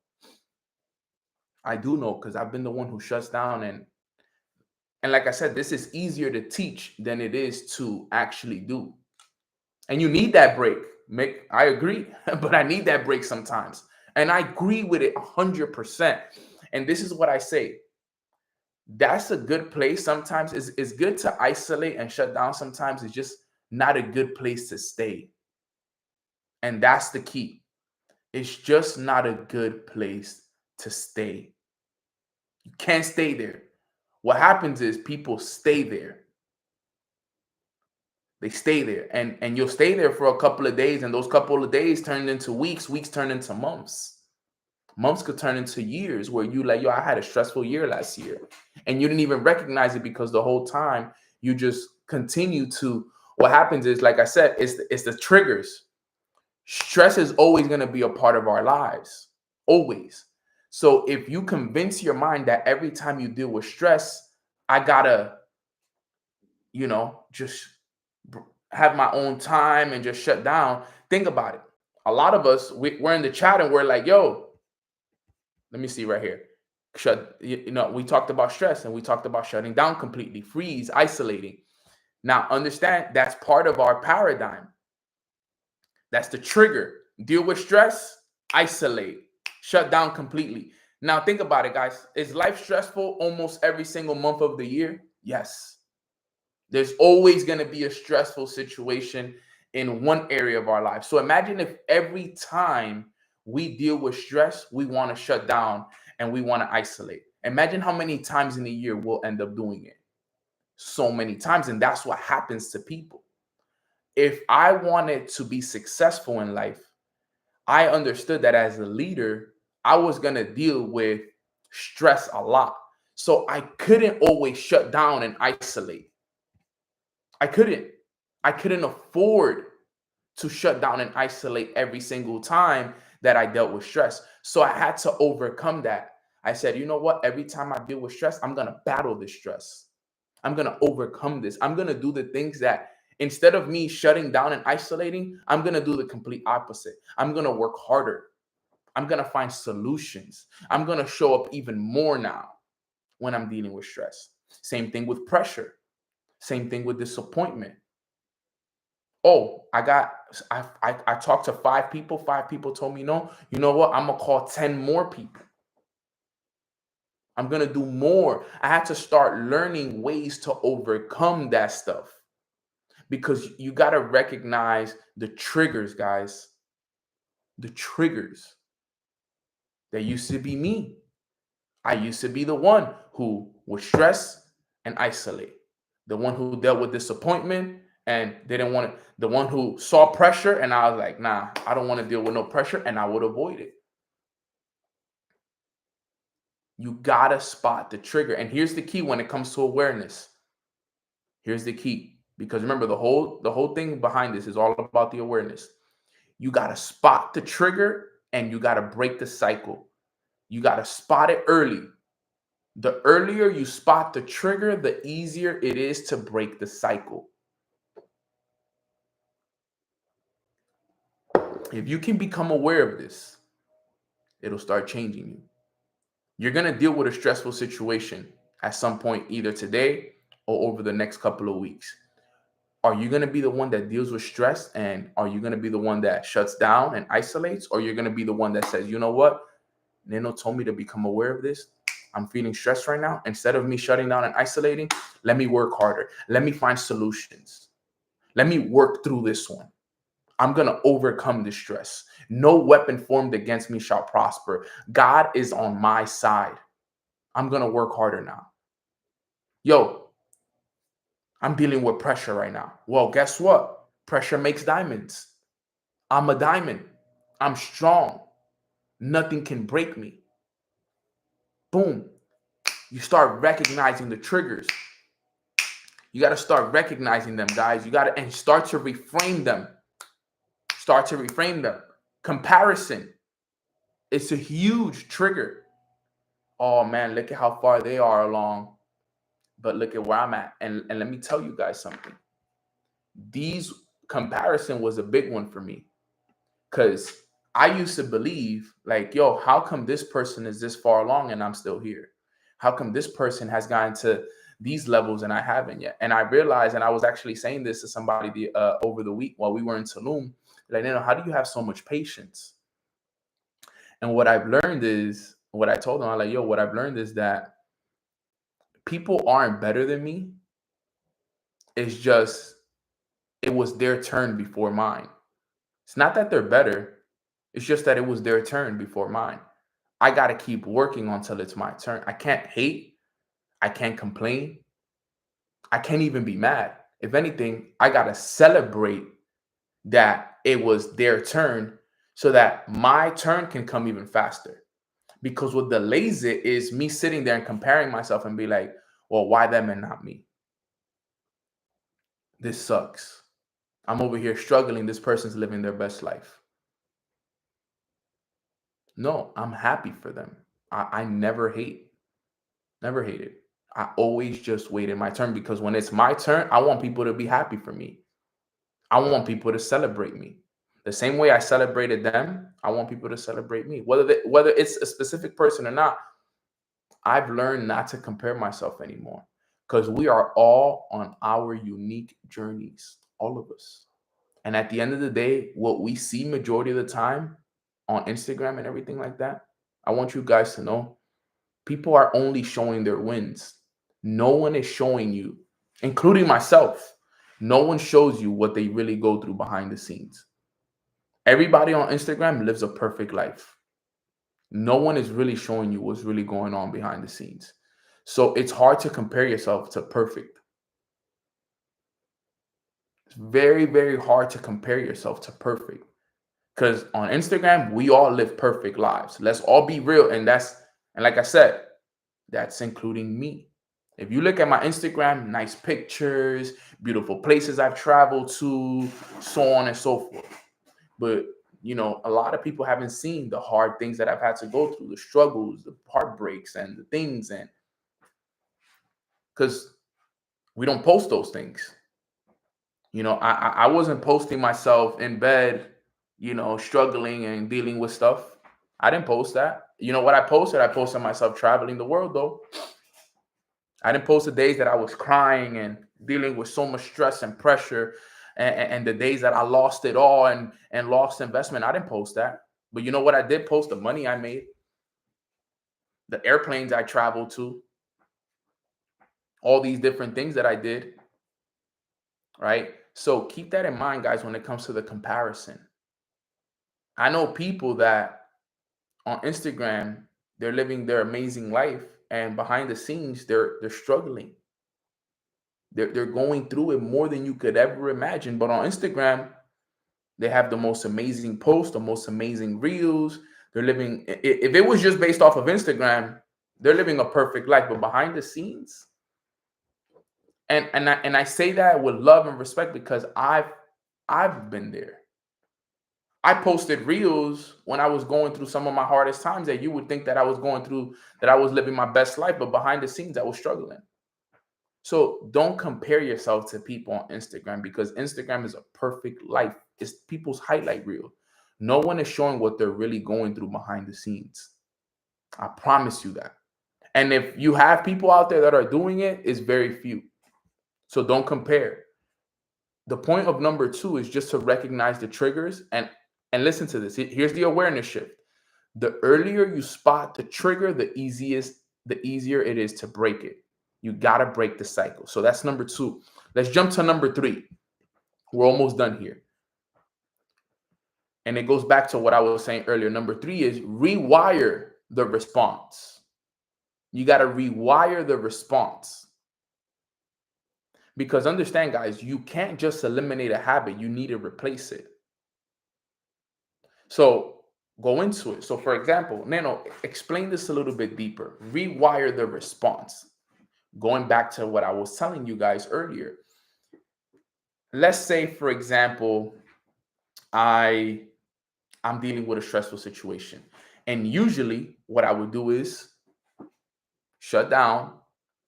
I do know, because I've been the one who shuts down, And like I said, this is easier to teach than it is to actually do. And you need that break. I agree, but I need that break sometimes. And I agree with it 100%. And this is what I say. That's a good place sometimes. It's good to isolate and shut down sometimes. It's just not a good place to stay. And that's the key. It's just not a good place to stay. You can't stay there. What happens is people stay there. They stay there, and you'll stay there for a couple of days, and those couple of days turn into weeks, weeks turn into months. Months could turn into years where you like, yo, I had a stressful year last year. And you didn't even recognize it because the whole time you just continue to, what happens is, like I said, it's the triggers. Stress is always going to be a part of our lives. Always. So if you convince your mind that every time you deal with stress, I gotta, just have my own time and just shut down. Think about it. A lot of us, we're in the chat and we're like, yo, let me see right here. We talked about stress and we talked about shutting down completely, freeze, isolating. Now, understand that's part of our paradigm. That's the trigger. Deal with stress, isolate, shut down completely. Now, think about it, guys. Is life stressful almost every single month of the year? Yes. There's always going to be a stressful situation in one area of our life. So imagine if every time we deal with stress, we want to shut down and we want to isolate. Imagine how many times in a year we'll end up doing it. So many times. And that's what happens to people. If I wanted to be successful in life, I understood that as a leader, I was going to deal with stress a lot. So I couldn't always shut down and isolate. I couldn't afford to shut down and isolate every single time that I dealt with stress. So I had to overcome that. I said, you know what? Every time I deal with stress, I'm going to battle this stress. I'm going to overcome this. I'm going to do the things that instead of me shutting down and isolating, I'm going to do the complete opposite. I'm going to work harder. I'm going to find solutions. I'm going to show up even more now when I'm dealing with stress. Same thing with pressure. Same thing with disappointment. Oh, I talked to 5 people. 5 people told me no. You know what? I'm going to call 10 more people. I'm going to do more. I had to start learning ways to overcome that stuff because you got to recognize the triggers, guys. The triggers. That used to be me. I used to be the one who would stress and isolate. The one who dealt with disappointment and didn't want it. The one who saw pressure and I was like, nah, I don't want to deal with no pressure, and I would avoid it. You gotta spot the trigger. And here's the key when it comes to awareness. Here's the key. Because remember, the whole thing behind this is all about the awareness. You gotta spot the trigger and you gotta break the cycle. You gotta spot it early. The earlier you spot the trigger, the easier it is to break the cycle. If you can become aware of this, it'll start changing you. You're going to deal with a stressful situation at some point, either today or over the next couple of weeks. Are you going to be the one that deals with stress? And are you going to be the one that shuts down and isolates? Or you're going to be the one that says, you know what? Nino told me to become aware of this. I'm feeling stressed right now. Instead of me shutting down and isolating, let me work harder. Let me find solutions. Let me work through this one. I'm going to overcome this stress. No weapon formed against me shall prosper. God is on my side. I'm going to work harder now. Yo, I'm dealing with pressure right now. Well, guess what? Pressure makes diamonds. I'm a diamond. I'm strong. Nothing can break me. Boom. You start recognizing the triggers. You got to start recognizing them, guys. You got to, and start to reframe them. Start to reframe them. Comparison. It's a huge trigger. Oh man, look at how far they are along. But look at where I'm at. And let me tell you guys something. These comparison was a big one for me. Because I used to believe like, yo, how come this person is this far along and I'm still here? How come this person has gotten to these levels and I haven't yet. And I realized, and I was actually saying this to somebody over the week while we were in Tulum, like, how do you have so much patience? And what I've learned is, what I told them, I'm like, yo, what I've learned is that people aren't better than me. It's just, it was their turn before mine. It's not that they're better. It's just that it was their turn before mine. I got to keep working until it's my turn. I can't hate. I can't complain. I can't even be mad. If anything, I got to celebrate that it was their turn so that my turn can come even faster. Because what delays it is me sitting there and comparing myself and be like, well, why them and not me? This sucks. I'm over here struggling. This person's living their best life. No, I'm happy for them. I never hate. Never hated. I always just waited my turn, because when it's my turn, I want people to be happy for me. I want people to celebrate me. The same way I celebrated them, I want people to celebrate me. Whether it's a specific person or not, I've learned not to compare myself anymore, because we are all on our unique journeys, all of us. And at the end of the day, what we see majority of the time on Instagram and everything like that, I want you guys to know, people are only showing their wins. No one is showing you, including myself, no one shows you what they really go through behind the scenes. Everybody on Instagram lives a perfect life. No one is really showing you what's really going on behind the scenes. So it's hard to compare yourself to perfect. It's very, very hard to compare yourself to perfect. Because on Instagram, we all live perfect lives. Let's all be real. And like I said, that's including me. If you look at my Instagram, nice pictures, beautiful places I've traveled to, so on and so forth. But, a lot of people haven't seen the hard things that I've had to go through, the struggles, the heartbreaks, and the things. And because we don't post those things. I wasn't posting myself in bed, struggling and dealing with stuff. I didn't post that. You know what I posted? I posted myself traveling the world, though. I didn't post the days that I was crying and dealing with so much stress and pressure, and the days that I lost it all and lost investment. I didn't post that. But you know what I did post? The money I made, the airplanes I traveled to, all these different things that I did, right? So keep that in mind, guys, when it comes to the comparison. I know people that on Instagram, they're living their amazing life, and behind the scenes, they're struggling. They're going through it more than you could ever imagine. But on Instagram, they have the most amazing posts, the most amazing reels. They're living, if it was just based off of Instagram, they're living a perfect life. But behind the scenes, and I say that with love and respect, because I've been there. I posted reels when I was going through some of my hardest times that you would think that I was going through, that I was living my best life, but behind the scenes, I was struggling. So don't compare yourself to people on Instagram, because Instagram is a perfect life. It's people's highlight reel. No one is showing what they're really going through behind the scenes. I promise you that. And if you have people out there that are doing it, it's very few. So don't compare. The point of number 2 is just to recognize the triggers and listen to this. Here's the awareness shift. The earlier you spot the trigger, the easier it is to break it. You got to break the cycle. So that's number 2. Let's jump to number 3. We're almost done here. And it goes back to what I was saying earlier. Number 3 is rewire the response. You got to rewire the response. Because understand, guys, you can't just eliminate a habit. You need to replace it. So go into it. So for example, Nano, explain this a little bit deeper. Rewire the response. Going back to what I was telling you guys earlier. Let's say, for example, I'm dealing with a stressful situation. And usually what I would do is shut down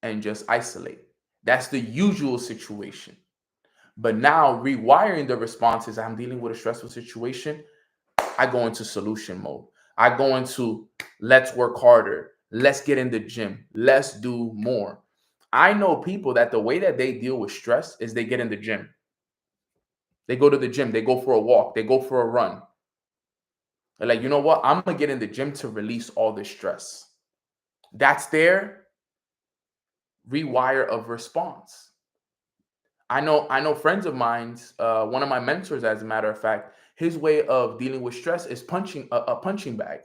and just isolate. That's the usual situation. But now rewiring the response is, I'm dealing with a stressful situation. I go into solution mode. I go into let's work harder. Let's get in the gym. Let's do more. I know people that the way that they deal with stress is they get in the gym. They go to the gym, they go for a walk, they go for a run. They're like, you know what? I'm gonna get in the gym to release all this stress. That's their rewire of response. I know friends of mine's, one of my mentors, as a matter of fact, his way of dealing with stress is punching a punching bag.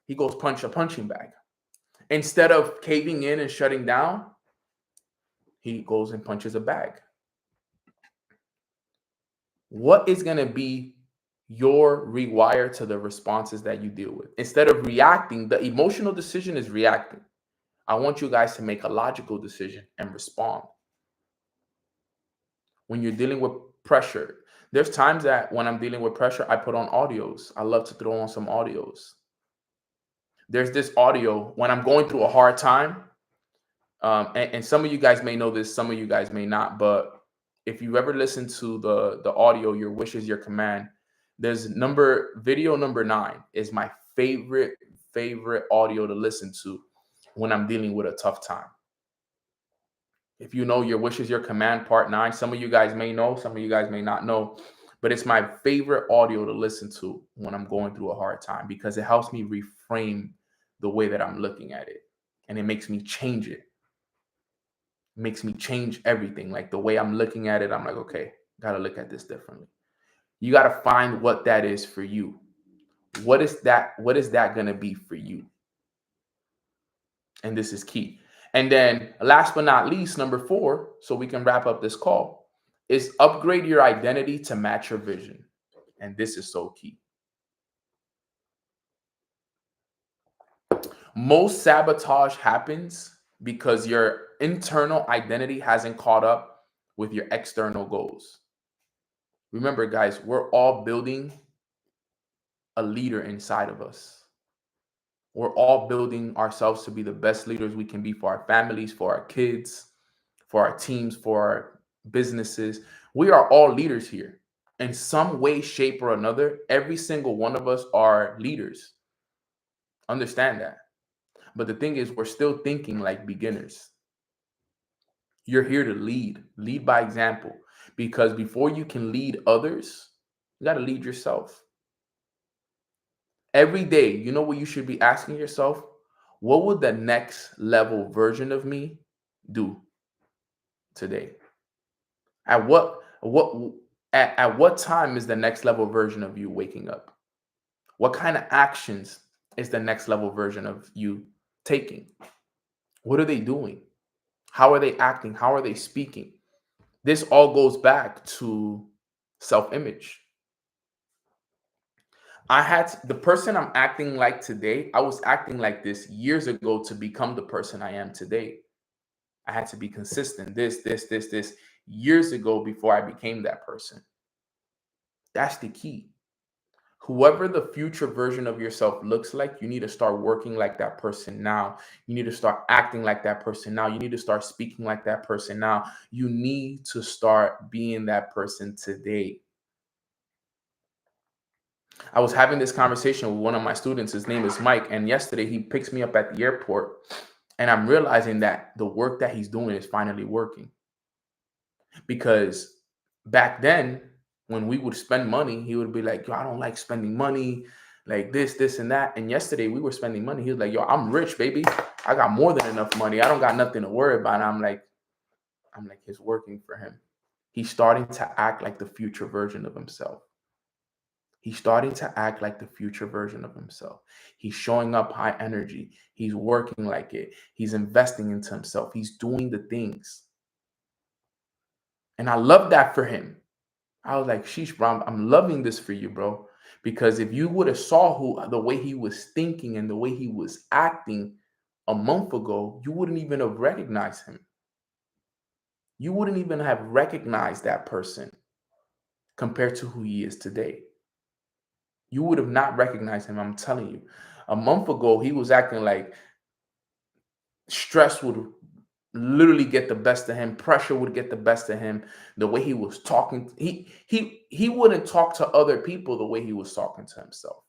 He goes punch a punching bag. Instead of caving in and shutting down, he goes and punches a bag. What is going to be your rewire to the responses that you deal with? Instead of reacting, the emotional decision is reacting. I want you guys to make a logical decision and respond. When you're dealing with pressure, there's times that when I'm dealing with pressure, I put on audios. I love to throw on some audios. There's this audio when I'm going through a hard time. And some of you guys may know this, some of you guys may not, but if you ever listen to the audio, Your Wish is Your Command, there's video number 9 is my favorite audio to listen to when I'm dealing with a tough time. If you know Your Wish is Your Command, part 9, some of you guys may know, some of you guys may not know, but it's my favorite audio to listen to when I'm going through a hard time because it helps me reframe the way that I'm looking at it, and it makes me change it. Makes me change everything. Like the way I'm looking at it, I'm like, okay, gotta look at this differently. You gotta find what that is for you. What is that gonna be for you? And this is key. And then last but not least, number 4, so we can wrap up this call, is upgrade your identity to match your vision. And this is so key. Most sabotage happens because your internal identity hasn't caught up with your external goals. Remember, guys, we're all building a leader inside of us. We're all building ourselves to be the best leaders we can be for our families, for our kids, for our teams, for our businesses. We are all leaders here. In some way, shape, or another, every single one of us are leaders. Understand that. But the thing is, we're still thinking like beginners. You're here to lead by example, because before you can lead others, you got to lead yourself. Every day, you know what you should be asking yourself? What would the next level version of me do today? At what time is the next level version of you waking up? What kind of actions is the next level version of you taking? What are they doing? How are they acting? How are they speaking? This all goes back to self-image. The person I'm acting like today, I was acting like this years ago to become the person I am today. I had to be consistent, this, years ago before I became that person. That's the key. Whoever the future version of yourself looks like, you need to start working like that person now. You need to start acting like that person now. You need to start speaking like that person now. You need to start being that person today. I was having this conversation with one of my students. His name is Mike. And yesterday he picks me up at the airport. And I'm realizing that the work that he's doing is finally working. Because back then, when we would spend money, he would be like, yo, I don't like spending money, like this, and that. And yesterday we were spending money. He was like, yo, I'm rich, baby. I got more than enough money. I don't got nothing to worry about. And I'm like, it's working for him. He's starting to act like the future version of himself. He's starting to act like the future version of himself. He's showing up high energy. He's working like it. He's investing into himself. He's doing the things. And I love that for him. I was like, sheesh, bro, I'm loving this for you, bro. Because if you would have saw the way he was thinking and the way he was acting a month ago, you wouldn't even have recognized him. You wouldn't even have recognized that person compared to who he is today. You would have not recognized him, I'm telling you. A month ago, he was acting like stress would literally get the best of him. Pressure would get the best of him. The way he was talking, he wouldn't talk to other people the way he was talking to himself.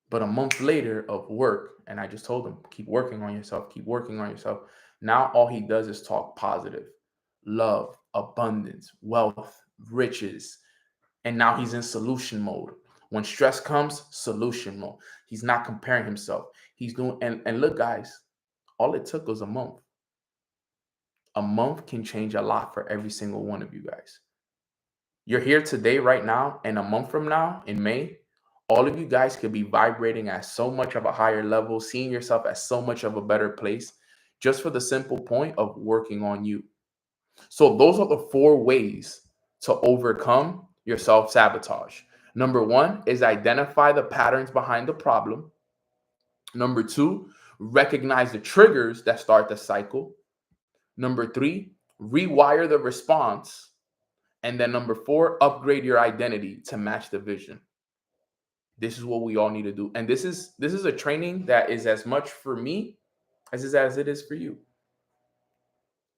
But a month later of work, and I just told him, keep working on yourself, keep working on yourself. Now all he does is talk positive, love, abundance, wealth, riches. And now he's in solution mode. When stress comes, solution mode. He's not comparing himself. He's doing, and look, guys, all it took was a month. A month can change a lot for every single one of you guys. You're here today, right now, and a month from now, in May, all of you guys could be vibrating at so much of a higher level, seeing yourself as so much of a better place, just for the simple point of working on you. So, those are the 4 ways to overcome your self sabotage. Number one is identify the patterns behind the problem. Number two, recognize the triggers that start the cycle. Number three, rewire the response. And then number four, upgrade your identity to match the vision. This is what we all need to do. And this is a training that is as much for me as it is for you.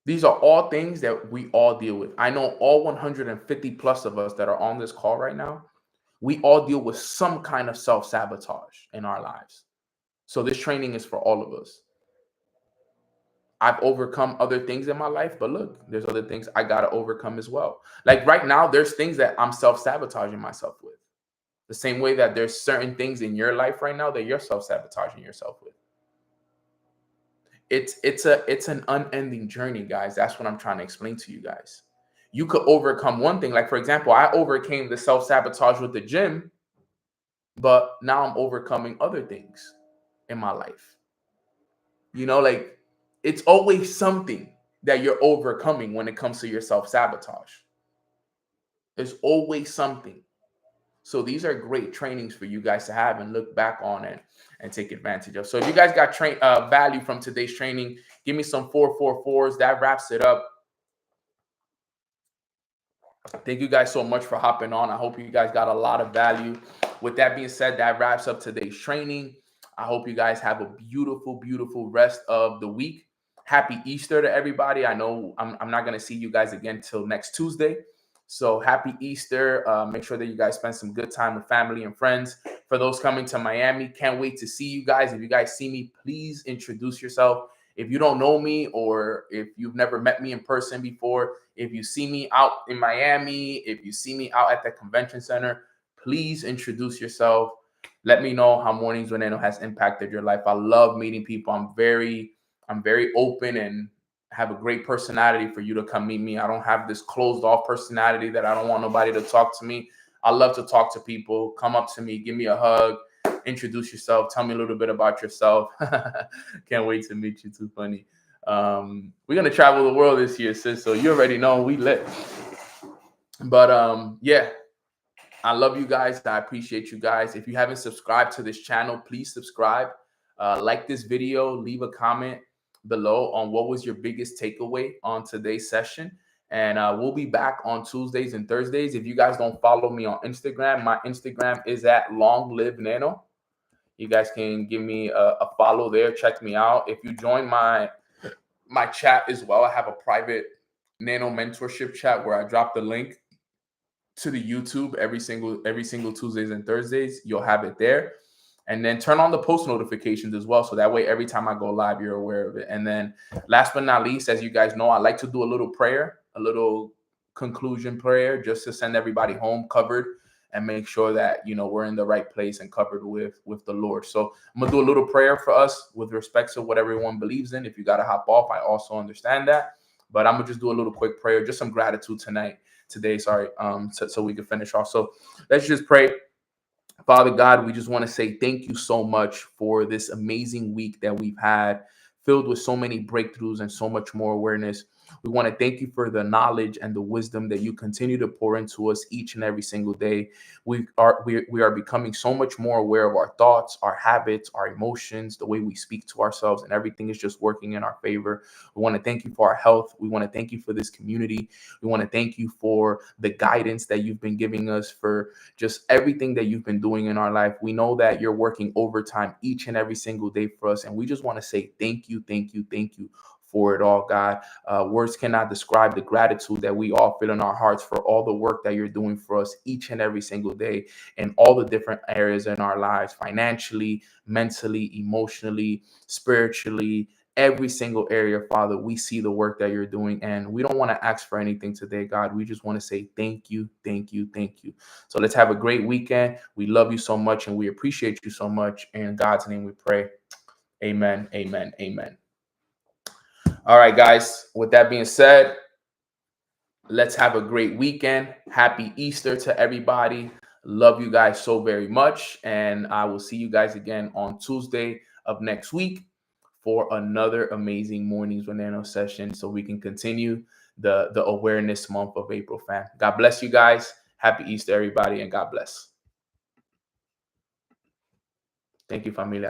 These are all things that we all deal with. I know all 150 plus of us that are on this call right now, we all deal with some kind of self-sabotage in our lives. So this training is for all of us. I've overcome other things in my life, but look, there's other things I got to overcome as well. Like right now, there's things that I'm self-sabotaging myself with. The same way that there's certain things in your life right now that you're self-sabotaging yourself with. It's an unending journey, guys. That's what I'm trying to explain to you guys. You could overcome one thing. Like, for example, I overcame the self-sabotage with the gym, but now I'm overcoming other things in my life. Like it's always something that you're overcoming when it comes to your self-sabotage. There's always something. So these are great trainings for you guys to have and look back on it and take advantage of. So if you guys got value from today's training, give me some 444s. That wraps it up. Thank you guys so much for hopping on. I hope you guys got a lot of value. With that being said, that wraps up today's training. I hope you guys have a beautiful, beautiful rest of the week. Happy Easter to everybody. I know I'm not going to see you guys again till next Tuesday. So happy Easter. Make sure that you guys spend some good time with family and friends. For those coming to Miami, can't wait to see you guys. If you guys see me, please introduce yourself. If you don't know me or if you've never met me in person before, if you see me out in Miami, if you see me out at the convention center, please introduce yourself. Let me know how Mornings with Nano has impacted your life. I love meeting people. I'm very open and have a great personality for you to come meet me. I don't have this closed off personality that I don't want nobody to talk to me. I love to talk to people. Come up to me, give me a hug, introduce yourself, tell me a little bit about yourself. Can't wait to meet you. Too funny. We're gonna travel the world this year, sis. So you already know we lit. But yeah, I love you guys. I appreciate you guys. If you haven't subscribed to this channel, please subscribe. Like this video, leave a comment below on what was your biggest takeaway on today's session. And we'll be back on Tuesdays and Thursdays. If you guys don't follow me on Instagram, my Instagram is at Long Live Nano. You guys can give me a follow there. Check me out. If you join my chat as well, I have a private Nano mentorship chat where I drop the link to the YouTube every single Tuesdays and Thursdays. You'll have it there. And then turn on the post notifications as well. So that way, every time I go live, you're aware of it. And then last but not least, as you guys know, I like to do a little prayer, a little conclusion prayer, just to send everybody home covered and make sure that, we're in the right place and covered with the Lord. So I'm going to do a little prayer for us with respect to what everyone believes in. If you got to hop off, I also understand that. But I'm going to just do a little quick prayer, just some gratitude today, so we can finish off. So let's just pray. Father God, we just want to say thank you so much for this amazing week that we've had, filled with so many breakthroughs and so much more awareness. We want to thank you for the knowledge and the wisdom that you continue to pour into us each and every single day. We are becoming so much more aware of our thoughts, our habits, our emotions, the way we speak to ourselves, and everything is just working in our favor. We want to thank you for our health. We want to thank you for this community. We want to thank you for the guidance that you've been giving us, for just everything that you've been doing in our life. We know that you're working overtime each and every single day for us, and we just want to say thank you for it all, God. Words cannot describe the gratitude that we all feel in our hearts for all the work that you're doing for us each and every single day in all the different areas in our lives, financially, mentally, emotionally, spiritually, every single area, Father. We see the work that you're doing, and we don't want to ask for anything today, God. We just want to say thank you, thank you, thank you. So let's have a great weekend. We love you so much, and we appreciate you so much. In God's name we pray. Amen, amen, amen. All right, guys. With that being said, let's have a great weekend. Happy Easter to everybody. Love you guys so very much. And I will see you guys again on Tuesday of next week for another amazing Mornings with Nano session so we can continue the awareness month of April, fam. God bless you guys. Happy Easter, everybody, and God bless. Thank you, familia.